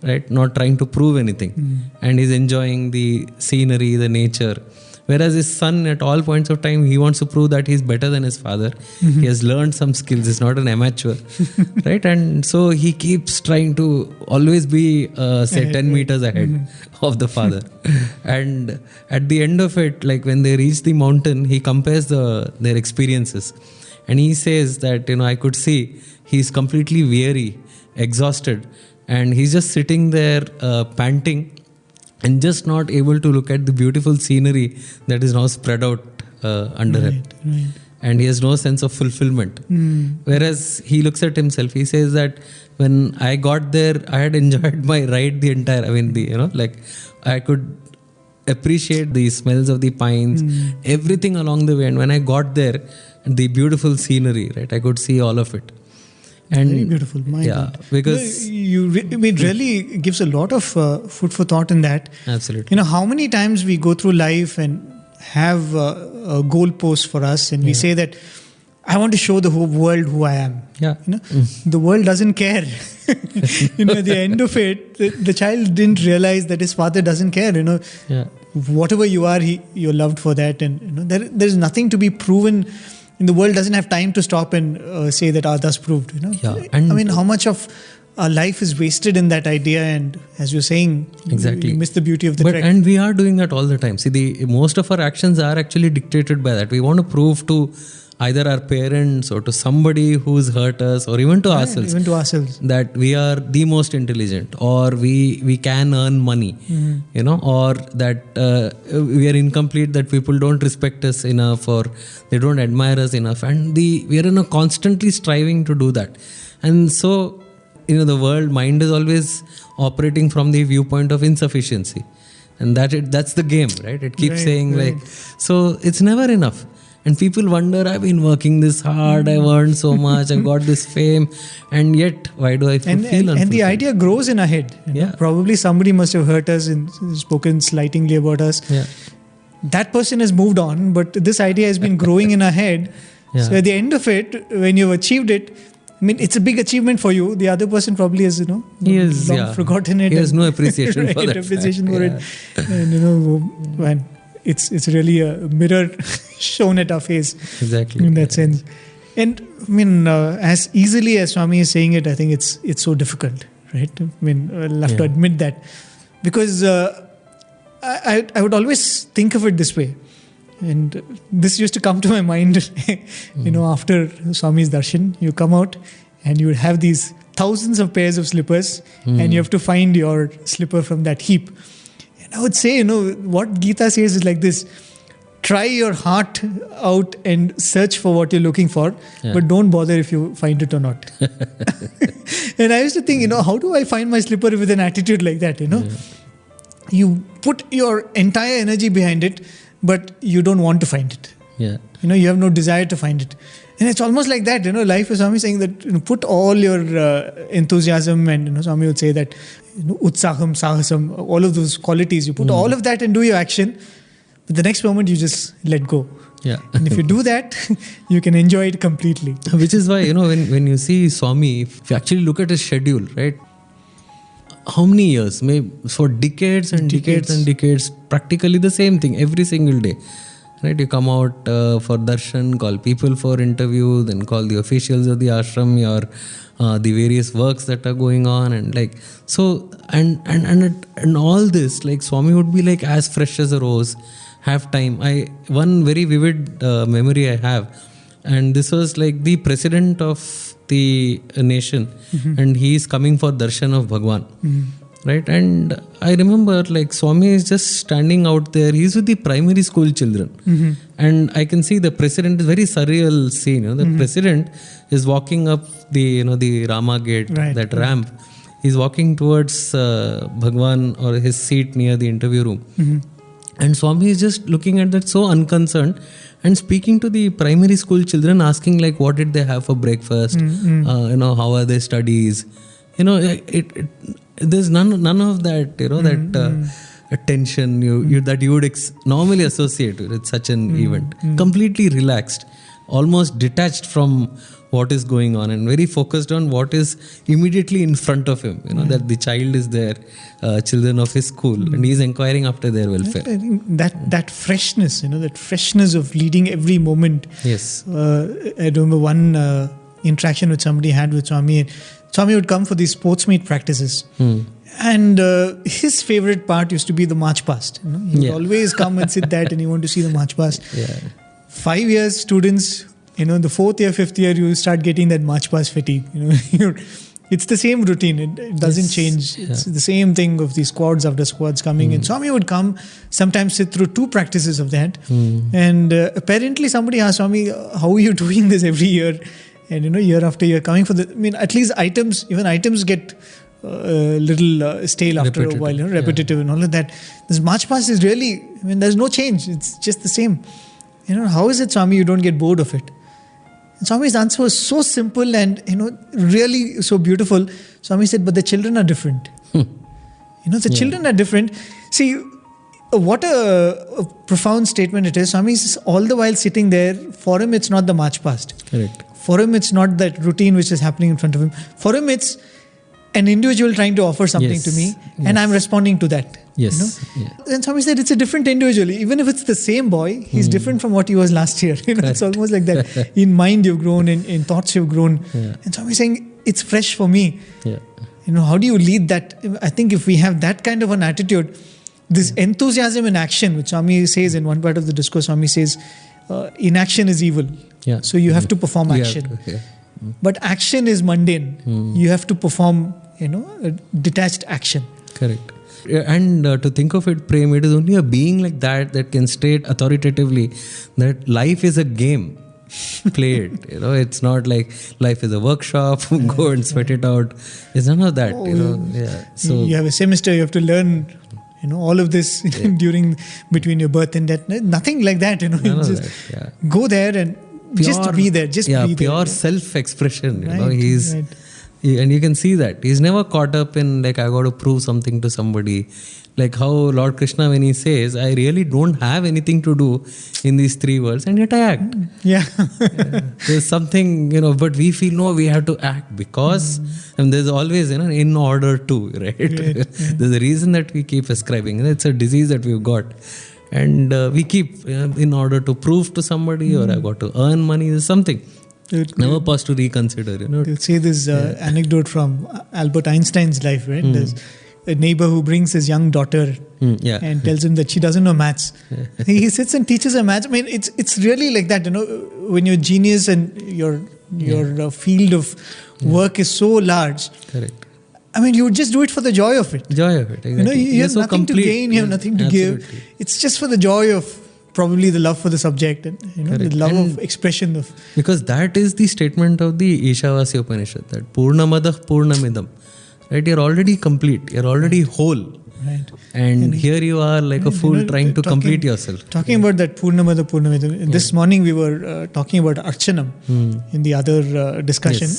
right? Not trying to prove anything. And he's enjoying the scenery, the nature. Whereas his son, at all points of time, he wants to prove that he's better than his father. He has learned some skills. He's not an amateur, right? And so he keeps trying to always be, say, 10 meters ahead of the father. And at the end of it, like when they reach the mountain, he compares their experiences. And he says that, I could see he's completely weary, exhausted. And he's just sitting there panting, and just not able to look at the beautiful scenery that is now spread out under him. Right. And he has no sense of fulfillment. Whereas he looks at himself, he says that when I got there, I had enjoyed my ride the entire, I could appreciate the smells of the pines, everything along the way. And when I got there, the beautiful scenery, right, I could see all of it. And very beautiful. My God. Because it really gives a lot of food for thought in that. Absolutely. How many times we go through life and have a goalpost for us, and we say that I want to show the whole world who I am. Yeah. The world doesn't care. At the end of it, the child didn't realize that his father doesn't care. Whatever you are, you're loved for that, and there's nothing to be proven. And the world doesn't have time to stop and say that thus proved. And how much of our life is wasted in that idea, and as you're saying, exactly, you miss the beauty of the trek. And we are doing that all the time. See, most of our actions are actually dictated by that. We want to prove to either our parents or to somebody who's hurt us, or even to ourselves. Even to ourselves. That we are the most intelligent, or we can earn money, or that we are incomplete, that people don't respect us enough, or they don't admire us enough. And we are constantly striving to do that. And so, the mind is always operating from the viewpoint of insufficiency. And that's the game, right? It keeps saying so it's never enough. And people wonder, I've been working this hard, I've earned so much, I've got this fame, and yet, why do I feel unfulfilled? And the idea grows in our head. Probably somebody must have hurt us and spoken slightingly about us. Yeah. That person has moved on, but this idea has been growing in our head. Yeah. So at the end of it, when you've achieved it, it's a big achievement for you. The other person probably has, forgotten it. He has no appreciation for that. Appreciation for it. And, it's really a mirror shown at our face. Exactly. In that sense. And as easily as Swami is saying it, I think it's so difficult, right? I'll have to admit that. Because I would always think of it this way. And this used to come to my mind, after Swami's darshan, you come out and you would have these thousands of pairs of slippers and you have to find your slipper from that heap. I would say, what Gita says is like this: try your heart out and search for what you're looking for, but don't bother if you find it or not. And I used to think, how do I find my slipper with an attitude like that, You put your entire energy behind it, but you don't want to find it. Yeah. You have no desire to find it. And it's almost like that, life is Swami saying that put all your enthusiasm, and Swami would say that utsaham, sahasam, all of those qualities, you put all of that and do your action, but the next moment you just let go. Yeah. And if you do that, you can enjoy it completely. Which is why, when you see Swami, if you actually look at his schedule, right? How many years? Maybe for decades and decades and decades, practically the same thing every single day. Right, you come out for darshan, call people for interview, then call the officials of the ashram, the various works that are going on, and and all this, Swami would be as fresh as a rose, have time. One very vivid memory I have, and this was the president of the nation, and he is coming for darshan of Bhagawan. Right, and I remember Swami is just standing out there. He's with the primary school children, and I can see the president is very surreal scene. The president is walking up the Rama gate, that ramp. He's walking towards Bhagawan or his seat near the interview room, and Swami is just looking at that so unconcerned and speaking to the primary school children, asking what did they have for breakfast, how are their studies, there's none of that, that attention that you would normally associate with such an event. Completely relaxed. almost detached from what is going on and very focused on what is immediately in front of him. That the child is there, children of his school, and he is inquiring after their welfare. I think that freshness, that freshness of leading every moment. Yes. I remember one interaction with somebody had with Swami. Swami would come for these sports meet practices. And his favorite part used to be the march past. He would always come and sit there and he wanted to see the march past. 5 years students, the 4th year, 5th year, you start getting that march past fatigue. It's the same routine. It doesn't change. It's the same thing of these squads after squads coming in. Swami would come, sometimes sit through 2 practices of that. And apparently somebody asked Swami, how are you doing this every year? And year after year coming for at least items get little stale after a while, repetitive and all of that. This march past is really, there's no change. It's just the same. How is it, Swami, you don't get bored of it? And Swami's answer was so simple and, really so beautiful. Swami said, but the children are different. The children are different. See, what a profound statement it is. Swami is all the while sitting there. For him, it's not the march past. Correct. For him, it's not that routine which is happening in front of him. For him, it's an individual trying to offer something to me, and I'm responding to that. Yes. And Swami said it's a different individual. Even if it's the same boy, he's different from what he was last year. It's almost like that. In mind you've grown, in thoughts you've grown. And Swami is saying it's fresh for me. How do you lead that? I think if we have that kind of an attitude, this enthusiasm in action, which Swami says in one part of the discourse, Swami says, inaction is evil. So you have to perform action. But action is mundane. You have to perform, a detached action. Correct. And to think of it, Prem, it is only a being like that can state authoritatively that life is a game played. It's not like life is a workshop, go and sweat it out. It's none of that. So you have a semester, you have to learn all of this between your birth and death. Nothing like that. Go there and just be there. Be there. Pure self-expression. And you can see that he's never caught up in I got to prove something to somebody. Like how Lord Krishna, when he says, I really don't have anything to do in these 3 worlds, and yet I act. There's something, but we feel no, we have to act because, and there's always, in order to, right? There's a reason that we keep ascribing. It's a disease that we've got. And we keep, in order to prove to somebody, or I've got to earn money, there's something. Never pause to reconsider. They'll say this anecdote from Albert Einstein's life, right? There's a neighbor who brings his young daughter and tells him that she doesn't know maths. He sits and teaches her maths. It's really like that, when you're genius and your field of work is so large. Correct. You would just do it for the joy of it. Exactly. You have nothing to gain, you have nothing to give. It's just for the joy of probably the love for the subject and the love of expression of. Because that is the statement of the Ishavasya Upanishad, that Purnamadah Purnamidam. Right? You're already complete. You're already whole. Right. And here you are like a fool trying to complete yourself. Talking about that Purnamada Purnamidam. This morning we were talking about Archanam in the other discussion.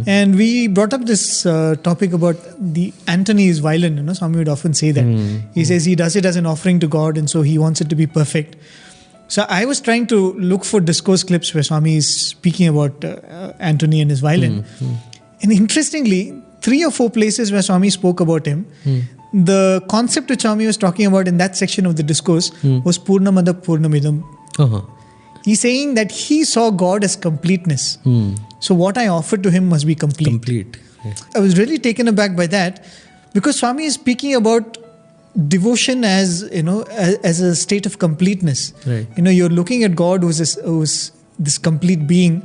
And we brought up this topic about the Antony's violin. Swami would often say that. He says he does it as an offering to God, and so he wants it to be perfect. So I was trying to look for discourse clips where Swami is speaking about Antony and his violin. And interestingly, 3 or 4 places where Swami spoke about him, the concept which Swami was talking about in that section of the discourse was Purnamada Purnamidam. He's saying that he saw God as completeness. So what I offered to him must be complete. I was really taken aback by that, because Swami is speaking about devotion as a state of completeness. You're looking at God who's this complete being,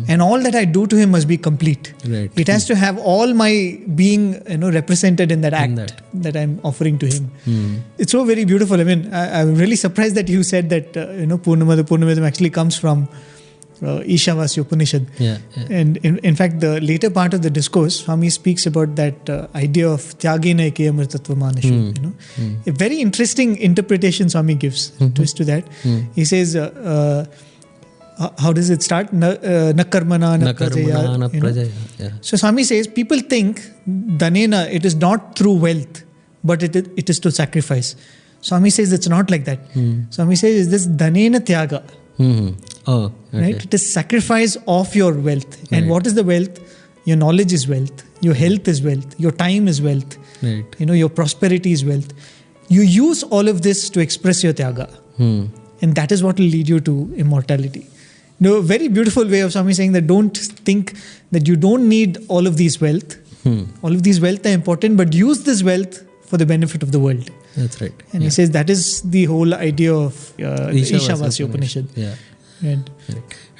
and all that I do to him must be complete. It has to have all my being represented in that act that I'm offering to him. It's so very beautiful. I'm really surprised that you said that Purnamada Purnamidam actually comes from Ishavasya Upanishad. And in fact, the later part of the discourse, Swami speaks about that idea of Tyagena Ekaya Mritatva Manashu. A very interesting interpretation Swami gives twist to that. He says, how does it start? Na karmana na prajaya. So Swami says, people think danena, it is not through wealth, but it is to sacrifice. Swami says it's not like that. Swami says, is this danena tyaga. Oh, okay. Right? It is sacrifice of your wealth. And Right. what is the wealth? Your knowledge is wealth. Your health is wealth. Your time is wealth. Right. Your prosperity is wealth. You use all of this to express your tyaga. And that is what will lead you to immortality. A very beautiful way of Swami saying that don't think that you don't need all of these wealth. All of these wealth are important, but use this wealth for the benefit of the world. That's right. And he says that is the whole idea of the Ishavasya Upanishad. Yeah. And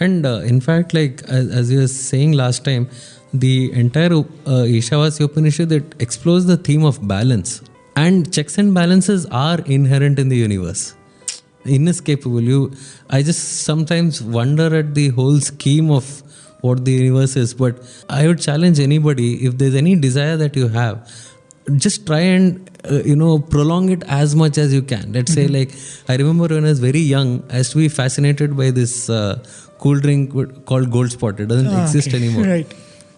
And in fact, like as you were saying last time, the entire Ishavasya Upanishad, it explores the theme of balance. And checks and balances are inherent in the universe. Inescapable. I just sometimes wonder at the whole scheme of what the universe is. But I would challenge anybody, if there's any desire that you have, just try and prolong it as much as you can. Let's say, like, I remember when I was very young, I used to be fascinated by this cool drink called Gold Spot. It doesn't exist anymore. Right.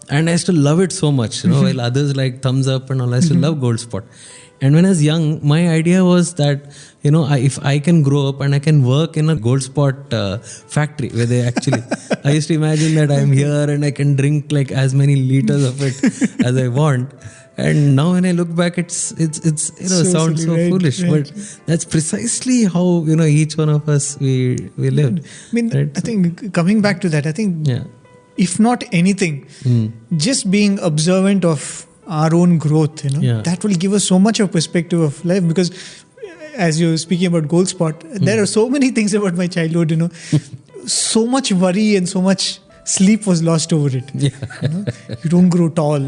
And I used to love it so much, while others like Thumbs Up and all, I used to love Gold Spot. And when I was young, my idea was that, if I can grow up and I can work in a Gold Spot factory where they actually, I used to imagine that I'm here and I can drink like as many liters of it as I want. And now when I look back, it's sounds so right, foolish, right. but that's precisely how each one of us we live. I mean, right? I think coming back to that, I think if not anything, just being observant of our own growth, that will give us so much of perspective of life. Because as you're speaking about Gold Spot, there are so many things about my childhood, so much worry and so much sleep was lost over it. You don't grow tall,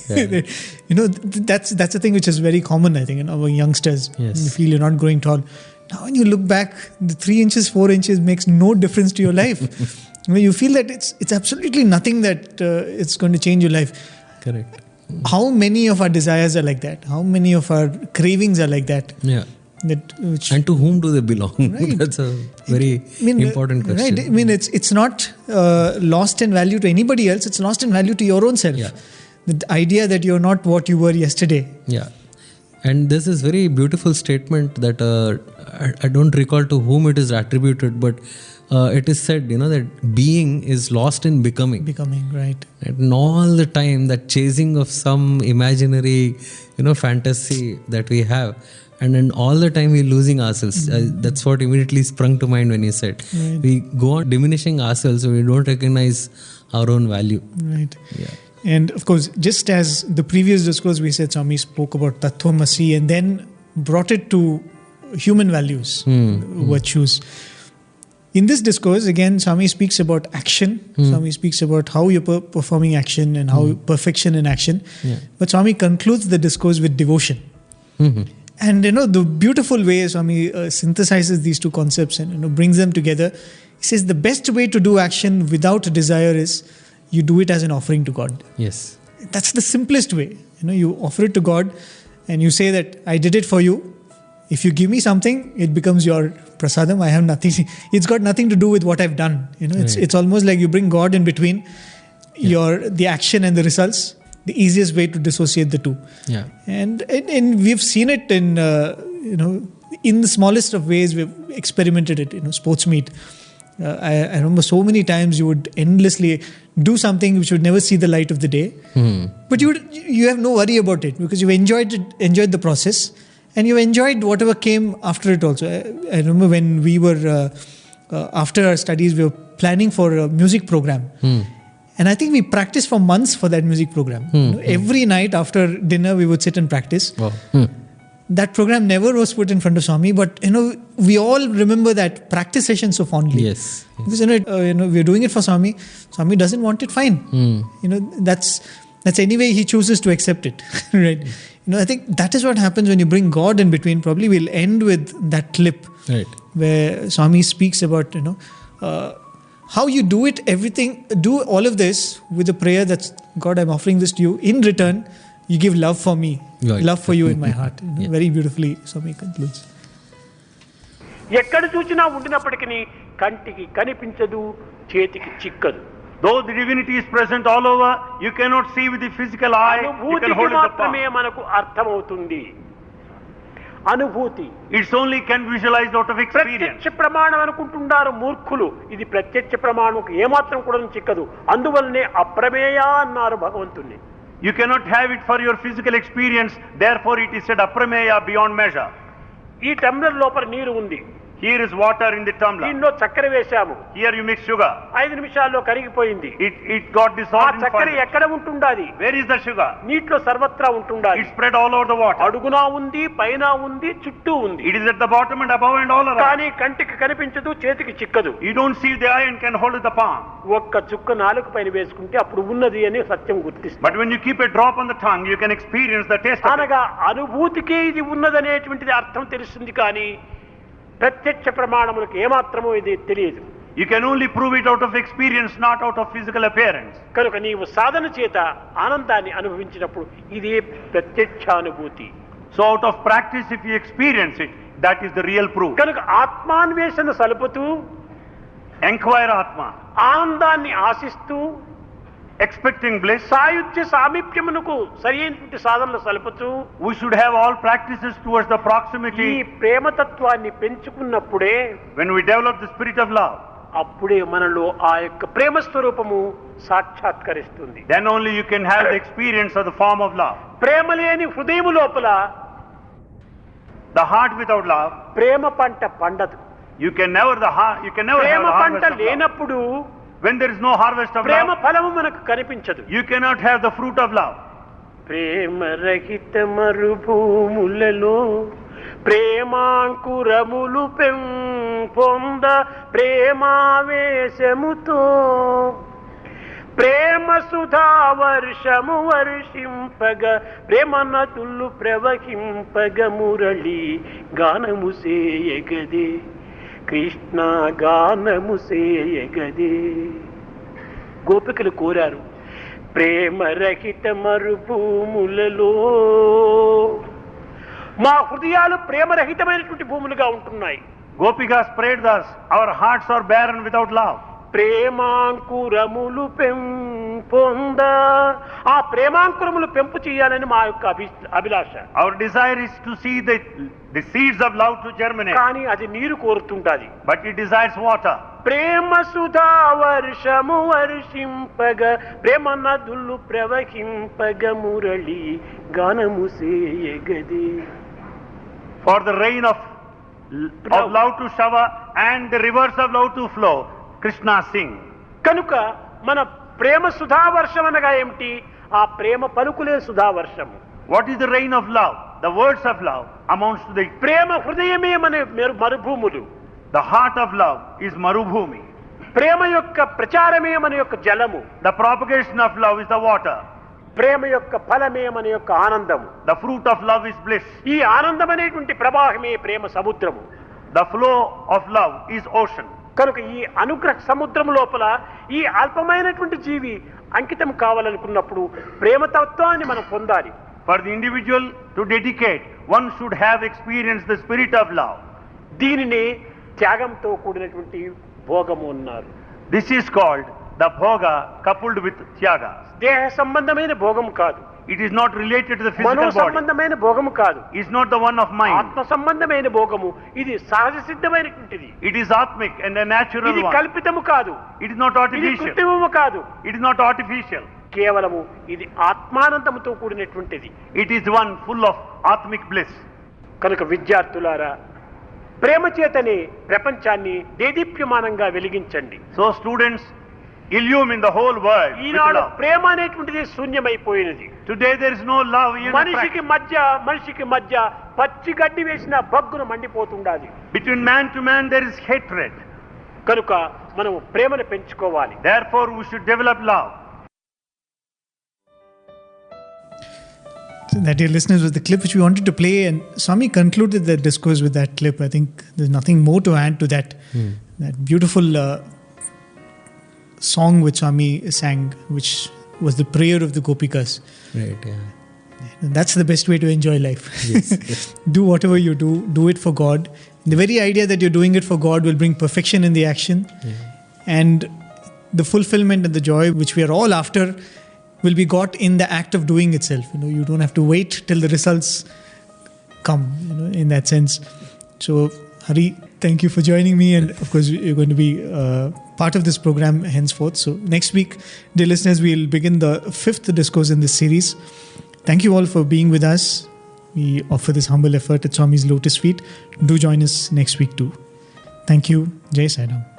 that's a thing which is very common, I think, among youngsters. Yes. You feel you're not growing tall. Now when you look back, the 3 inches, 4 inches makes no difference to your life. You feel that it's absolutely nothing that it's going to change your life. Correct. How many of our desires are like that? How many of our cravings are like that? Yeah. Which, And to whom do they belong? Right. That's a very important question. Right. I mean, it's not lost in value to anybody else. It's lost in value to your own self. Yeah. The idea that you're not what you were yesterday. Yeah. And there's this very beautiful statement that I don't recall to whom it is attributed, but it is said, that being is lost in becoming. Becoming, right. And all the time that chasing of some imaginary, fantasy that we have. And then all the time we're losing ourselves. That's what immediately sprung to mind when you said. Right. We go on diminishing ourselves, so we don't recognize our own value. Right. Yeah. And of course, just as the previous discourse we said, Swami spoke about Tattvamasi and then brought it to human values, virtues. In this discourse, again, Swami speaks about action. Swami speaks about how you're performing action and how perfection in action. Yeah. But Swami concludes the discourse with devotion. And the beautiful way Swami synthesizes these two concepts and brings them together. He says the best way to do action without desire is you do it as an offering to God. Yes. That's the simplest way. You offer it to God and you say that I did it for you. If you give me something, it becomes your prasadam. I have nothing. It's got nothing to do with what I've done. It's almost like you bring God in between the action and the results. The easiest way to dissociate the two. Yeah. And we've seen it in the smallest of ways. We've experimented it. Sports meet. I remember so many times you would endlessly do something which would never see the light of the day. But you have no worry about it because you've enjoyed the process. And you enjoyed whatever came after it also. I remember when we were, after our studies, we were planning for a music program. And I think we practiced for months for that music program. Every night after dinner, we would sit and practice. Wow. That program never was put in front of Swami, but we all remember that practice session so fondly. Yes. Because we're doing it for Swami. Swami doesn't want it, fine. That's any way he chooses to accept it, right? I think that is what happens when you bring God in between. Probably we'll end with that clip, right, where Swami speaks about how you do it. Everything, do all of this with a prayer that's God, I'm offering this to you. In return, you give love for me, right, love for you in my heart. Very beautifully, Swami concludes. ఎక్కడ చూసినా ఉండినప్పటికీ కంటికి కనిపించదు, చేతికి చిక్కదు. Though the divinity is present all over, you cannot see with the physical eye. You can hold it apart. మాత్రమే మనకు అర్థమవుతుంది. అనుభూతి. It's only can visualized out of experience. ప్రత్యక్ష ప్రమాణం అనుకుంటున్నారు మూర్ఖులు. ఇది ప్రత్యక్ష ప్రమాణం ఏమాత్రం కూడా చిక్కదు. అందువల్లనే అప్రమేయ అన్నారు భగవంతుణ్ణి. You cannot have it for your physical experience, therefore it is said aprameya, beyond measure. ఈ టంబ్లర్ లోపల నీరు ఉంది. Here is water in the tumbler. దీనిలో చక్కెర వేశాము. Here you mix sugar. 5 నిమిషాల్లో కరిగిపోయింది. It got dissolved in 5 చక్కెర minutes. ఎక్కడ ఉంటుండాది? Where is the sugar? నీటిలో సర్వత్రా ఉంటుండాది. It spread all over the water. అడుగునా ఉంది, పైన ఉంది, చుట్టూ ఉంది. It is at the bottom and above and all around. కానీ కంటికి కనిపించదు, చేతికి చిక్కదు. You don't see the eye and can hold the palm. ఒక్క చుక్క నాలుక పైన వేసుకుంటే అప్పుడు ఉన్నది అని సత్యం గుర్తిస్తుంది. But when you keep a drop on the tongue, you can experience the taste of it. అనగా అనుభూతికే ఇది ఉన్నదనేటువంటిది అర్థం తెలుస్తుంది. కానీ ప్రత్యక్ష ప్రమాణములకు ఏమాత్రమూ ఇది తెలియదు. You can only prove it out of experience, not out of physical appearance. కనుక నీవు సాధన చేత ఆనందాన్ని అనుభవించినప్పుడు ఇదే ప్రత్యక్షానుభూతి. So out of practice, if you experience it, that is the real proof. కనుక ఆత్మాన్వేషణ సలుపుతూ, Enquire Atma, ఆనందాన్ని ఆశిస్తూ, expecting bliss. సాయుధ్య సామీప్యమునకు సరైనటువంటి సాధనలు సలుపుతూ, We should have all practices towards the ఈ proximity. ప్రేమతత్వాన్ని పెంచుకున్నప్పుడే, When we develop the spirit of love, అప్పుడే మనలో ఆ యొక్క ప్రేమ స్వరూపము సాక్షాత్కరిస్తుంది. then only you can have the experience of the form of love. ప్రేమ లేని హృదయము లోపల The heart without love, ప్రేమ పంట పండదు. you can never have Prema the పంట harvest of love. లేనప్పుడు When there is no harvest of Prema love, ఫలము మనకు కనిపించదు. you cannot have the fruit of love. ప్రేమ రహిత మరుభూములలో ప్రేమాంకురములు పెంపొంద ప్రేమావేశముతో ప్రేమ సుధా వర్షము వర్షింపగ ప్రేమ నదులు ప్రవహింపగ మురళి గానము సేయగదే కృష్ణ గానము సేయగదే. గోపికలు కోరారు, ప్రేమ రహిత మరుభూములలో మా హృదయాలు ప్రేమరహితమైనటువంటి భూములుగా ఉంటున్నాయి. Gopikas prayed thus, our hearts are barren without love. ప్రేమాంకురములు పెంపొంద, ఆ ప్రేమాంకురములు పెంపు చేయాలని మా యొక్క అభిలాష. Our desire is to see the seeds of love to germinate. కానీ అది నీరు కోరుతుంటాది. But it desires water. ప్రేమ సుధా వర్షము వర్షింపగ ప్రేమ నదులు ప్రవహింపగ మురళి గానము సేయగదే. For the rain of love to shower and the rivers of love to flow, Krishna sing. కనుక మన ప్రేమ సుధావర్షం అనగా ఏమిటి? ఆ ప్రేమ పలుకులే సుధావర్షము. What is the rain of love? The words of love amounts to the ప్రేమ హృదయమే మన మరుభూములు. The heart of love is Marubhumi. ప్రేమ యొక్క ప్రచారమే మన యొక్క జలము. The propagation of love is the water. ప్రేమ యొక్క ఫలమే మన యొక్క ఆనందము. The fruit of love is bliss. ఈ ఆనందం అనేటువంటి ప్రవాహమే ప్రేమ సముద్రము. The flow of love is ocean. కనుక ఈ అనుగ్రహ సముద్రం లోపల ఈ అల్పమైనటువంటి జీవి అంకితం కావాలనుకున్నప్పుడు ప్రేమతత్వాన్ని మనం పొందాలి. For the individual to dedicate, one should have experienced the spirit of love. దీనిని త్యాగంతో కూడినటువంటి భోగము అన్నారు. This is called the bhoga coupled with tyaga. దేహ సంబంధమైన భోగము కాదు. It is not related to the Mano physical body. సంబంధమైన భోగము కాదు. It is not the one of mind. ఆత్మ సంబంధమైన భోగము. ఇది సహజ సిద్ధమైనటువంటిది. It is atmic and a natural ఇది one. కల్పితము కాదు. It is not ఇది artificial. కృత్రిమము కాదు. It is not artificial. కేవలము ఇది ఆత్మానందముతో కూడినటువంటిది. It is one full of atmic bliss. కనుక విద్యార్థులారా, ప్రేమ చేతనే ప్రపంచాన్ని దేదీప్యమానంగా వెలిగించండి. So students, illumine the whole world with Eenadu love. ప్రేమ అనేటువంటిది శూన్యమైపోయినది. Today there is no love even మనిషికి మధ్య పచ్చి గడ్డి వేసిన బగ్గును మండిపోతుండాలి. between man to man there is hatred. కనుక మనం ప్రేమను పెంచుకోవాలి. Therefore we should develop love. That, dear listeners, was the clip which we wanted to play, and Swami concluded the discourse with that clip. I think there's nothing more to add to that. That beautiful song which Swami sang, which was the prayer of the Gopikas. Right, yeah. That's the best way to enjoy life. Yes, yes. Do whatever you do it for God. The very idea that you're doing it for God will bring perfection in the action, and the fulfillment and the joy which we are all after will be got in the act of doing itself. You don't have to wait till the results come, in that sense. So, Hari, thank you for joining me, and of course, you're going to be part of this program henceforth. So, next week, dear listeners, we'll begin the 5th discourse in this series. Thank you all for being with us. We offer this humble effort at Swami's Lotus Feet. Do join us next week too. Thank you. Jai Sai Ram.